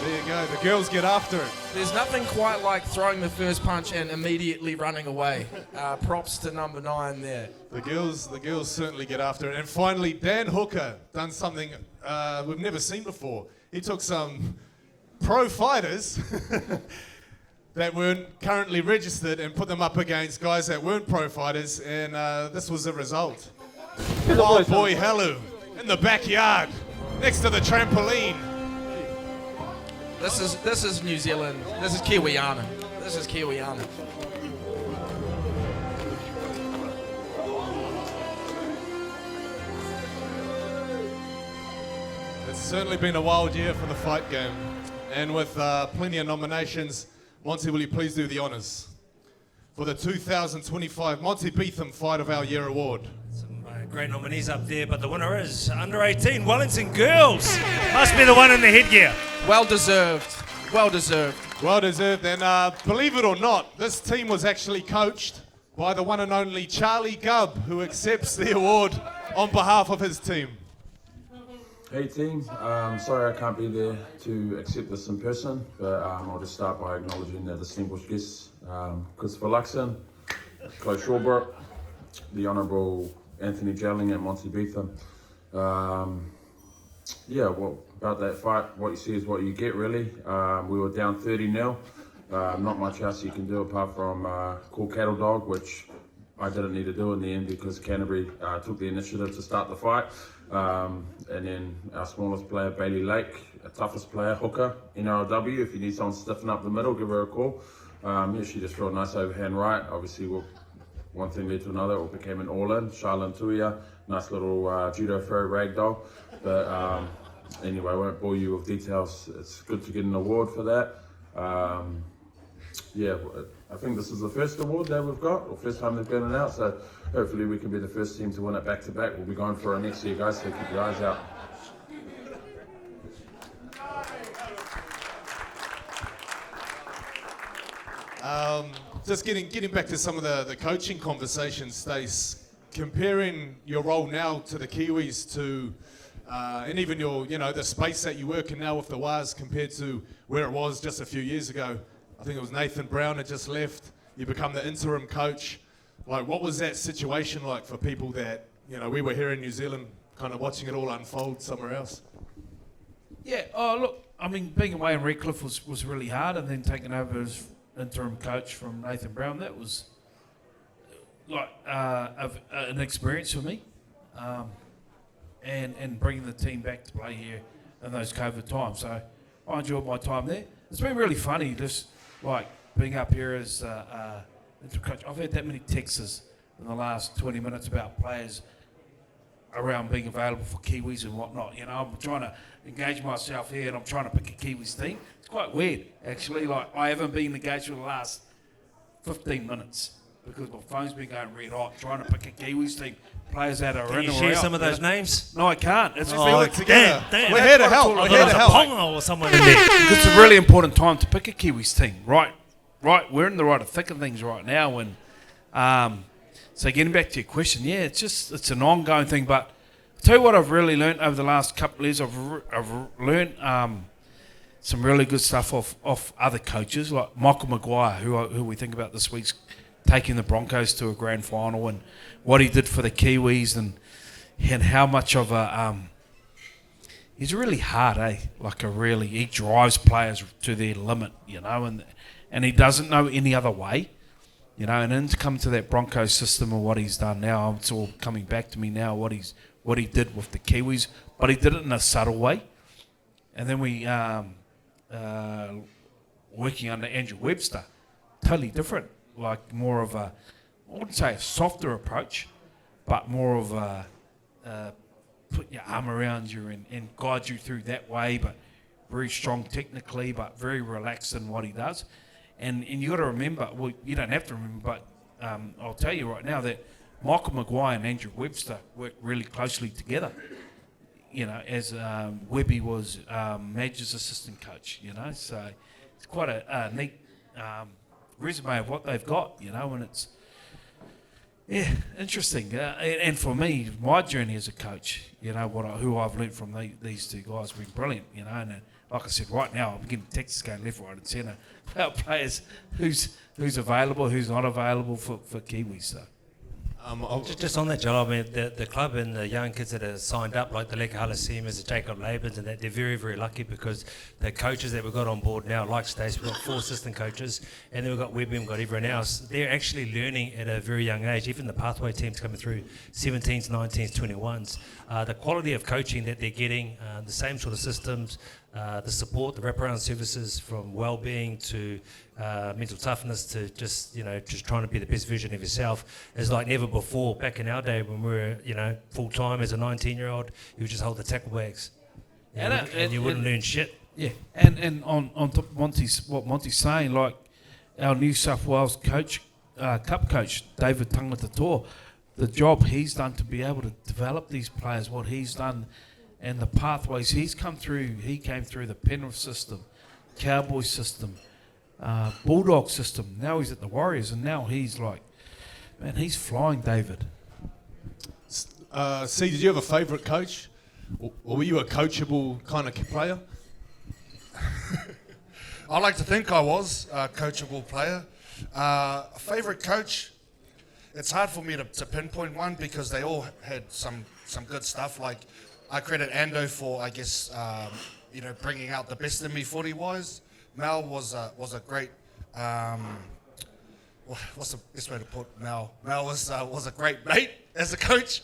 There you go. The girls get after it. There's nothing quite like throwing the first punch and immediately running away. Props to number 9 there. The girls certainly get after it. And finally, Dan Hooker done something we've never seen before. He took some pro fighters that weren't currently registered and put them up against guys that weren't pro fighters, and this was the result. Oh boy, hello, in the backyard, next to the trampoline. This is New Zealand. This is Kiwiana. It's certainly been a wild year for the fight game, and with plenty of nominations, Monty, will you please do the honours for the 2025 Monty Betham Fight of Our Year award? My great nominees up there, but the winner is under 18 Wellington girls. Must be the one in the headgear. Well deserved. Well deserved. Well deserved. And believe it or not, this team was actually coached by the one and only Charlie Gubb, who accepts the award on behalf of his team. Hey team, sorry I can't be there to accept this in person, but I'll just start by acknowledging the distinguished guests, Christopher Luxon, Clay Shawbrook, the Honourable Anthony Jelling and Monty Betham. Yeah, well, about that fight, what you see is what you get really. We were down 30-0, not much else you can do apart from call cattle dog, which I didn't need to do in the end because Canterbury took the initiative to start the fight. And then our smallest player, Bailey Lake, a toughest player, hooker, NRLW. If you need someone to stiffen up the middle, give her a call. Yeah, she just threw a nice overhand right. Obviously, one thing led to another. It became an all-in. Charlene Tuia, nice little judo throw ragdoll. But anyway, I won't bore you with details. It's good to get an award for that. Yeah, I think this is the first award that we've got, or first time they've given it out, so hopefully we can be the first team to win it back to back. We'll be going for it next year, guys, so keep your eyes out. Just getting back to some of the coaching conversations, Stace, comparing your role now to the Kiwis to, and even your, the space that you work in now with the Waz compared to where it was just a few years ago. I think it was Nathan Brown had just left. You become the interim coach. Like, what was that situation like for people that, we were here in New Zealand kind of watching it all unfold somewhere else? Yeah, look, I mean, being away in Redcliffe was really hard, and then taking over as interim coach from Nathan Brown, that was like an experience for me. And bringing the team back to play here in those COVID times. So I enjoyed my time there. It's been really funny, just like being up here as interim coach. I've had that many texts in the last 20 minutes about players around being available for Kiwis and whatnot. I'm trying to engage myself here and I'm trying to pick a Kiwis team. It's quite weird, actually. Like, I haven't been engaged for the last 15 minutes because my phone's been going red hot trying to pick a Kiwis team. Players that are Can in you or share out. some of those names? No, I can't. It's together. Damn. We're here to help. We're here to help. Pongo or someone in there. It's a really important time to pick a Kiwis team, right? We're in the right of thick of things right now. And so getting back to your question, yeah, it's an ongoing thing. But I'll tell you what I've really learned over the last couple of years. I've learned some really good stuff off other coaches, like Michael Maguire, who we think about this week's taking the Broncos to a grand final, and what he did for the Kiwis, and how much of he's really hard, he drives players to their limit, and he doesn't know any other way, and then to come to that Broncos system and what he's done now, it's all coming back to me now, what he did with the Kiwis, but he did it in a subtle way. And then we working under Andrew Webster, totally different. Like more of I wouldn't say a softer approach, but more of a put your arm around you and guide you through that way, but very strong technically, but very relaxed in what he does. And you got to remember, well, you don't have to remember, but I'll tell you right now that Michael Maguire and Andrew Webster worked really closely together. As Webby was Madge's assistant coach, so it's quite a neat resume of what they've got, and it's interesting. And for me, my journey as a coach, who I've learnt from these two guys has been brilliant, and like I said, right now I'm getting texts going left, right, and centre about players who's available, who's not available for Kiwis. So. Just on that, Joel, I mean, the club and the young kids that are signed up, like the Leka Halasimas, the Jacob Labans, and that, they're very, very lucky because the coaches that we've got on board now, like Stacey, we've got 4 assistant coaches, and then we've got Webby, we've got everyone else. They're actually learning at a very young age, even the pathway teams coming through, 17s, 19s, 21s. The quality of coaching that they're getting, the same sort of systems, the support, the wraparound services from well-being to mental toughness to just trying to be the best version of yourself is like never before. Back in our day when we were, full-time as a 19-year-old, you would just hold the tackle bags and you wouldn't learn shit. Yeah, and on top of what Monty's saying, like our New South Wales coach, Cup coach, David Tangata-Toa, the job he's done to be able to develop these players, what he's done, and the pathways he's come through. He came through the Penrith system, Cowboy system, Bulldog system. Now he's at the Warriors, and now he's like, man, he's flying, David. C, did you have a favourite coach? Or were you a coachable kind of player? I like to think I was a coachable player. A favourite coach, it's hard for me to pinpoint one because they all had some good stuff. Like, I credit Ando for, I guess, bringing out the best in me footy-wise. Mal was a great, what's the best way to put Mal? Mal was a great mate as a coach,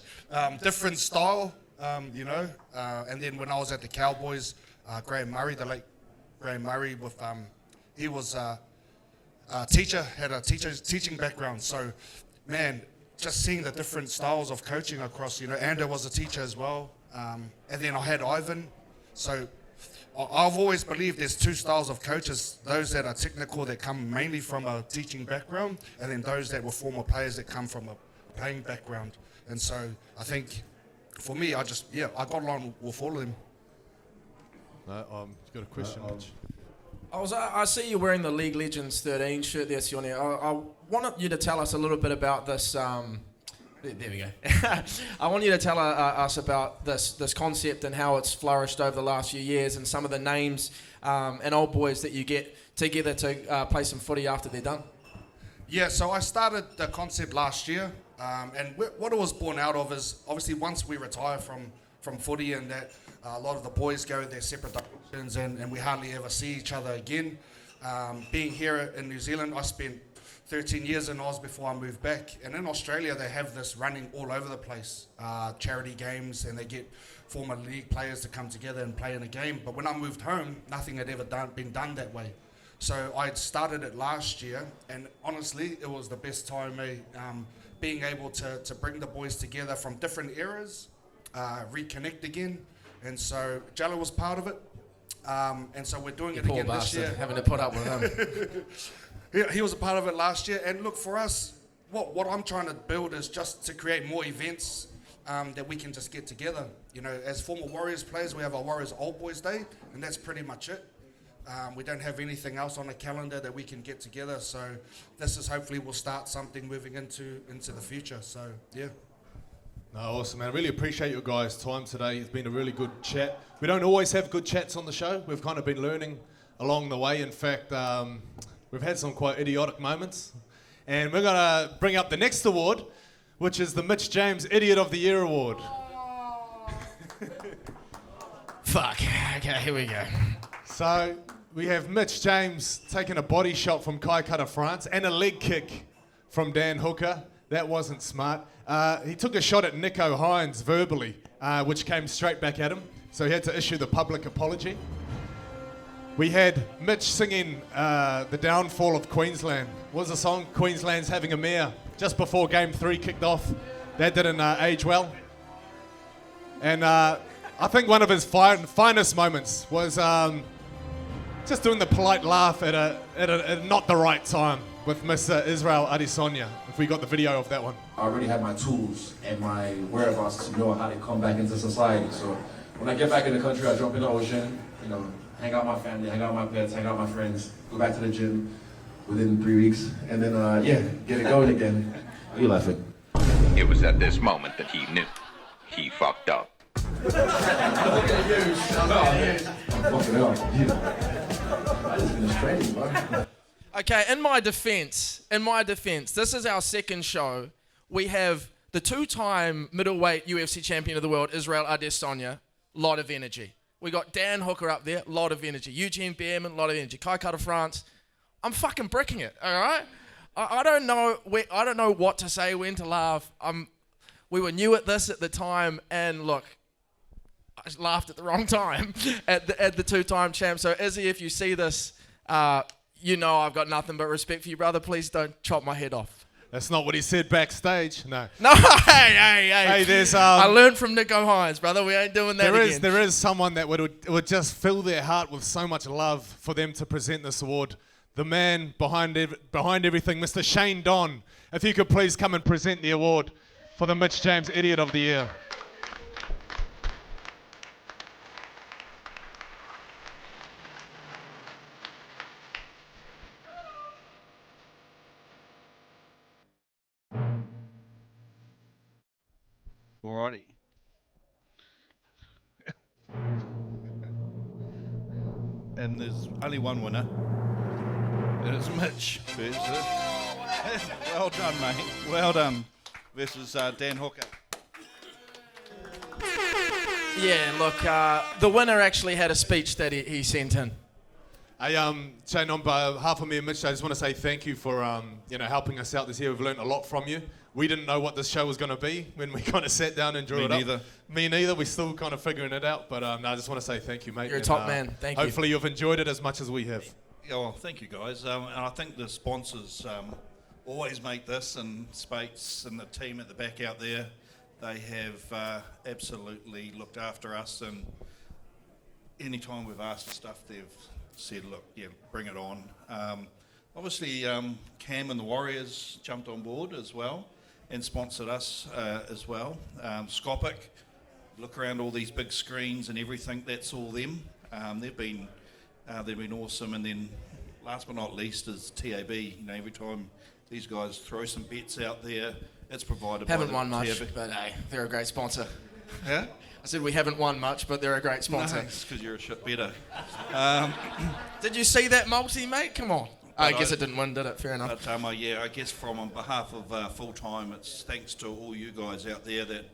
different style, and then when I was at the Cowboys, Graham Murray, the late Graham Murray, he was a teacher, had a teaching background. So, man, just seeing the different styles of coaching across, Ando was a teacher as well. And then I had Ivan. So I've always believed there's two styles of coaches, those that are technical that come mainly from a teaching background, and then those that were former players that come from a playing background. And so I think for me, I got along with all of them. Got a question, Mitch. I see you wearing the League Legends 13 shirt there, Sione. I wanted you to tell us a little bit about this. There we go. I want you to tell us about this concept and how it's flourished over the last few years, and some of the names and old boys that you get together to play some footy after they're done. Yeah, so I started the concept last year, and what it was born out of is obviously once we retire from footy and that a lot of the boys go their separate directions and we hardly ever see each other again. Being here in New Zealand, I spent 13 years in Oz before I moved back, and in Australia they have this running all over the place, charity games, and they get former league players to come together and play in a game. But when I moved home, nothing had ever been done that way. So I had started it last year, and honestly it was the best time, being able to bring the boys together from different eras, reconnect again. And so Jello was part of it, and so we're doing it again this year. Having to put up with him. He was a part of it last year, and look, for us, what I'm trying to build is just to create more events that we can just get together. As former Warriors players, we have our Warriors Old Boys Day, and that's pretty much it. We don't have anything else on the calendar that we can get together, so this is hopefully will start something moving into the future. So yeah. No, awesome, man. I really appreciate your guys' time today. It's been a really good chat. We don't always have good chats on the show. We've kind of been learning along the way. In fact, we've had some quite idiotic moments. And we're going to bring up the next award, which is the Mitch James Idiot of the Year Award. Fuck. Okay, here we go. So we have Mitch James taking a body shot from Kai Cutter France and a leg kick from Dan Hooker. That wasn't smart. He took a shot at Nico Hines verbally, which came straight back at him. So he had to issue the public apology. We had Mitch singing The Downfall of Queensland. What was the song? Queensland's Having a Mare, just before Game 3 kicked off. That didn't age well. And I think one of his finest moments was just doing the polite laugh at a not the right time with Miss Israel Adesanya, if we got the video of that one. I already have my tools and my whereabouts to know how to come back into society. So when I get back in the country, I jump in the ocean, hang out with my family, hang out with my pets, hang out with my friends, go back to the gym within 3 weeks, and then, get it going again. You laughing? It was at this moment that he knew he fucked up. Look at you, shut up. I'm fucking up. I just finished training, bro. Okay, in my defense, this is our second show. We have the two-time middleweight UFC champion of the world, Israel Adesanya, lot of energy. We got Dan Hooker up there, lot of energy. Eugene Behrman, lot of energy. Kai Cutter France, I'm fucking bricking it, all right? I don't know what to say, when to laugh. We were new at this at the time, and look, I laughed at the wrong time at the two-time champ. So Izzy, if you see this, I've got nothing but respect for you, brother. Please don't chop my head off. That's not what he said backstage. No. No, hey. Hey, there's I learned from Nico Hines, brother. We ain't doing that again. There is someone that would just fill their heart with so much love for them to present this award. The man behind everything, Mr. Shane Don. If you could please come and present the award. for the Mitch James Idiot of the Year. Alrighty. And there's only one winner. And it's Mitch versus... Well done, mate. Well done. Versus Dan Hooker. Yeah, look, the winner actually had a speech that he sent in. Shane, on behalf of me and Mitch, I just want to say thank you for helping us out this year. We've learned a lot from you. We didn't know what this show was going to be when we kind of sat down and drew it up. Me neither. We're still kind of figuring it out. But I just want to say thank you, mate. You're a top man. Thank you. Hopefully you've enjoyed it as much as we have. Yeah, well, thank you, guys. And I think the sponsors always make this, and Spates and the team at the back out there, they have absolutely looked after us. And anytime we've asked for stuff, they've said, look, yeah, bring it on. Obviously, Cam and the Warriors jumped on board as well and sponsored us as well. Scopic, look around all these big screens and everything, that's all them. They've been awesome. And then last but not least is TAB. Every time these guys throw some bets out there, it's provided Haven't by the won much, TAB. but hey, they're a great sponsor. Yeah? I said we haven't won much, but they're a great sponsor. No, it's because you're a shit better. Did you see that multi, mate? Come on. I guess it didn't win, did it? Fair enough. But I guess on behalf of Full Time, it's thanks to all you guys out there that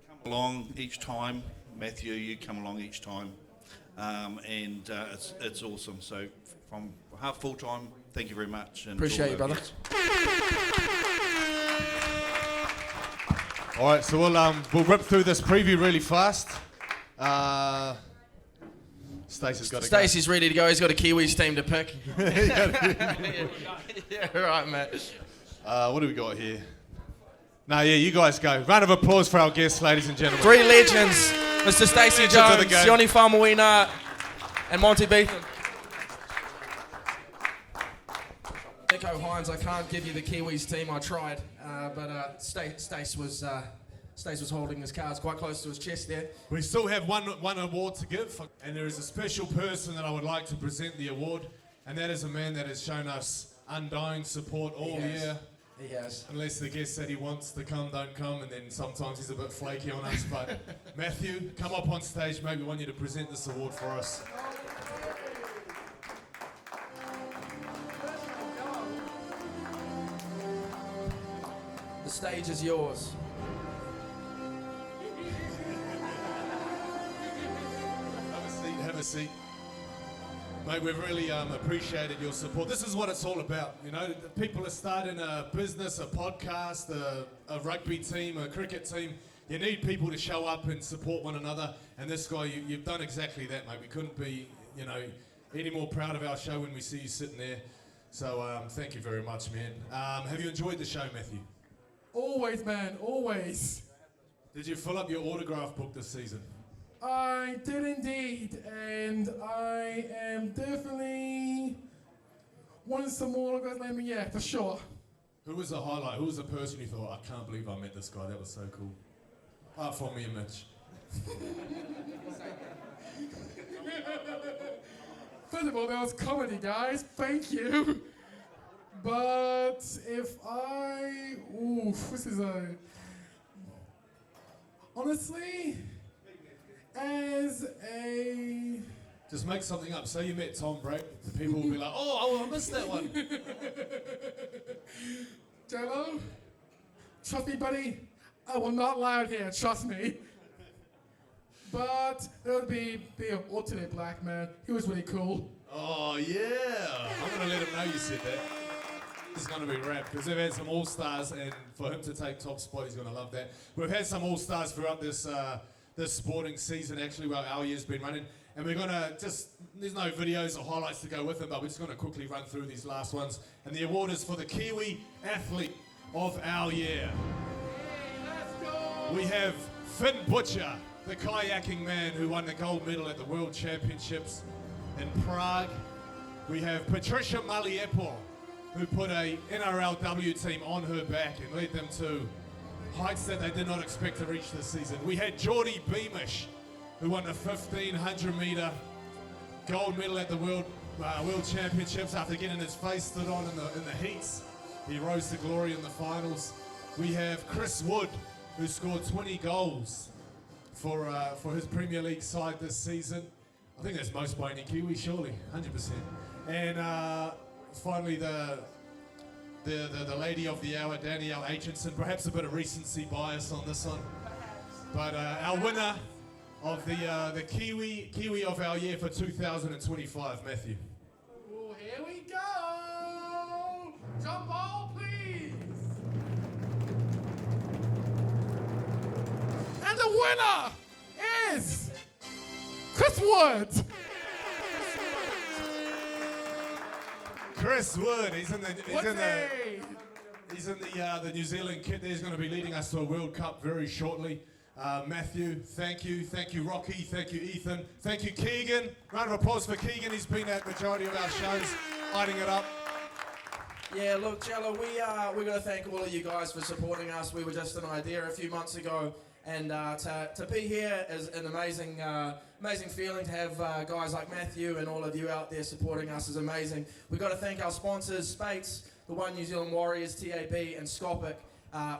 come along each time. Matthew, you come along each time. And it's awesome. So from behalf of Full Time, thank you very much. And appreciate you, brother. All right, so we'll rip through this preview really fast. Stacey's got to go. Stacey's ready to go. He's got a Kiwis team to pick. Yeah, right, mate. What do we got here? You guys go. Round of applause for our guests, ladies and gentlemen. 3 legends, Mr. Stacey Jones, Sione Faumuina, and Monty Betham. Nico Hines, I can't give you the Kiwis team. I tried, but Stace was holding his cards quite close to his chest there. We still have one award to give, and there is a special person that I would like to present the award, and that is a man that has shown us undying support all year. He has. Unless the guest said he wants to come, don't come, and then sometimes he's a bit flaky on us. But Matthew, come up on stage. Maybe we want you to present this award for us. The stage is yours. Have a seat. Mate, we've really appreciated your support. This is what it's all about. People are starting a business, a podcast, a rugby team, a cricket team. You need people to show up and support one another. And this guy, you've done exactly that, mate. We couldn't be, any more proud of our show when we see you sitting there. So thank you very much, man. Have you enjoyed the show, Matthew? Always, man, always. Did you fill up your autograph book this season? I did indeed, and I am definitely wanting some more autographs, yeah, for sure. Who was the highlight? Who was the person you thought, I can't believe I met this guy, that was so cool? Apart from me and Mitch. First of all, that was comedy, guys, thank you. But if this is honestly, as a... Just make something up. Say you met Tom Brady. People will be like, I missed that one. Jello, trust me, buddy. I will not lie out here, trust me. But it would be the alternate black man. He was really cool. Oh, yeah. I'm going to let him know you said that. This is going to be rap because they've had some all-stars, and for him to take top spot, he's going to love that. We've had some all-stars throughout this sporting season, actually, while our year's been running. And we're going to there's no videos or highlights to go with them, but we're just going to quickly run through these last ones. And the award is for the Kiwi Athlete of Our Year. We have Finn Butcher, the kayaking man who won the gold medal at the World Championships in Prague. We have Patricia Maliepo, who put a NRLW team on her back and led them to heights that they did not expect to reach this season. We had Geordie Beamish, who won the 1500 metre gold medal at the World Championships after getting his face stood on in the heats. He rose to glory in the finals. We have Chris Wood, who scored 20 goals for his Premier League side this season. I think that's most by any Kiwi, surely, 100%. And finally, the lady of the hour, Danielle Aitchison. Perhaps a bit of recency bias on this one, but our winner of the Kiwi of our year for 2025, Matthew. Oh, here we go! Jump ball, please! And the winner is Chris Wood! Chris Wood, he's in the New Zealand kit there. He's going to be leading us to a World Cup very shortly. Matthew, thank you, Rocky, thank you, Ethan, thank you, Keegan. Round of applause for Keegan. He's been at the majority of our shows, lighting it up. Yeah, look, Jello, we're going to thank all of you guys for supporting us. We were just an idea a few months ago, and to be here is an amazing feeling. To have guys like Matthew and all of you out there supporting us is amazing. We've got to thank our sponsors, Spates, the One New Zealand Warriors, TAB, and Scopic.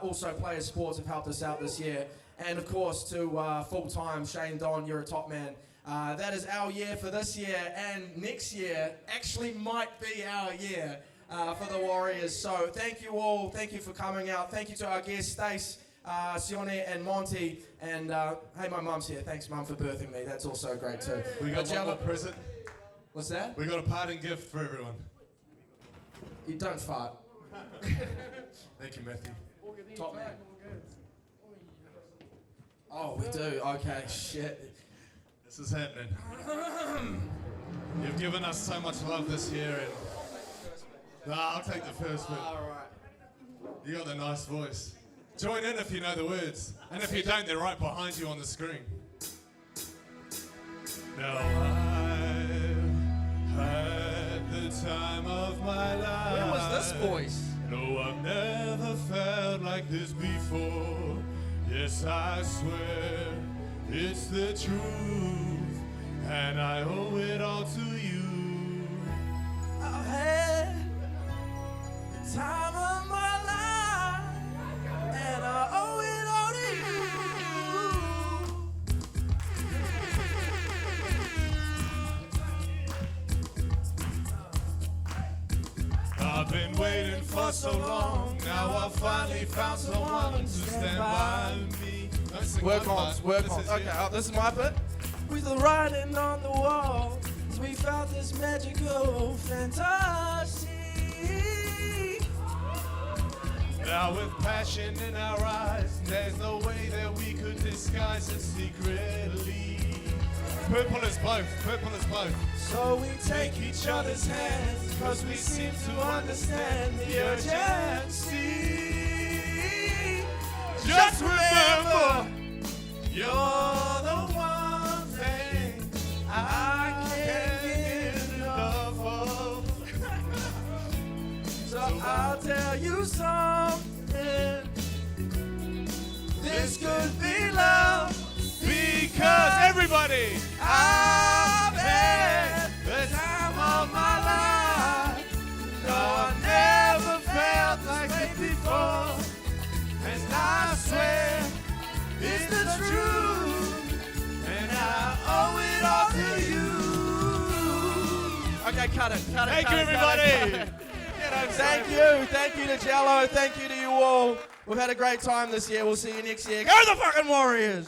Also, Players Sports have helped us out this year. And of course, to full-time Shane Don, you're a top man. That is our year for this year, and next year actually might be our year for the Warriors. So thank you all. Thank you for coming out. Thank you to our guests, Stace, Sione and Monty. And hey, my mum's here. Thanks, Mum, for birthing me. That's also great too. We got one more present. What's that? We got a parting gift for everyone. You don't fart. Thank you, Matthew. Top man. Oh, we do. Okay, shit. This is happening. You've given us so much love this year, and I'll take the first bit. All right. You got the nice voice. Join in if you know the words, and if you don't, they're right behind you on the screen. Now I've had the time of my life. Where was this voice? No, I've never felt like this before. Yes, I swear it's the truth, and I owe it all to you. I've had the time of my life, and I owe it all to you. I've been waiting for so long, now I've finally found someone to stand by me. Work on. Okay, this is my bit. With the writing on the wall, as we felt this magical fantasy. Now with passion in our eyes, there's no way that we could disguise it secretly. Purple is both. So we take each other's hands, cause we seem to understand the urgency. Just remember, you're the one thing I can't get enough of. So I'll tell you something. This could be love, because everybody, I've had the time of my life. No, I never felt like it before. And I swear it's the truth, and I owe it all to you. Okay, cut it. Thank you, everybody. Thank you to Jello. Thank you to you all. We've had a great time this year. We'll see you next year. Go the fucking Warriors!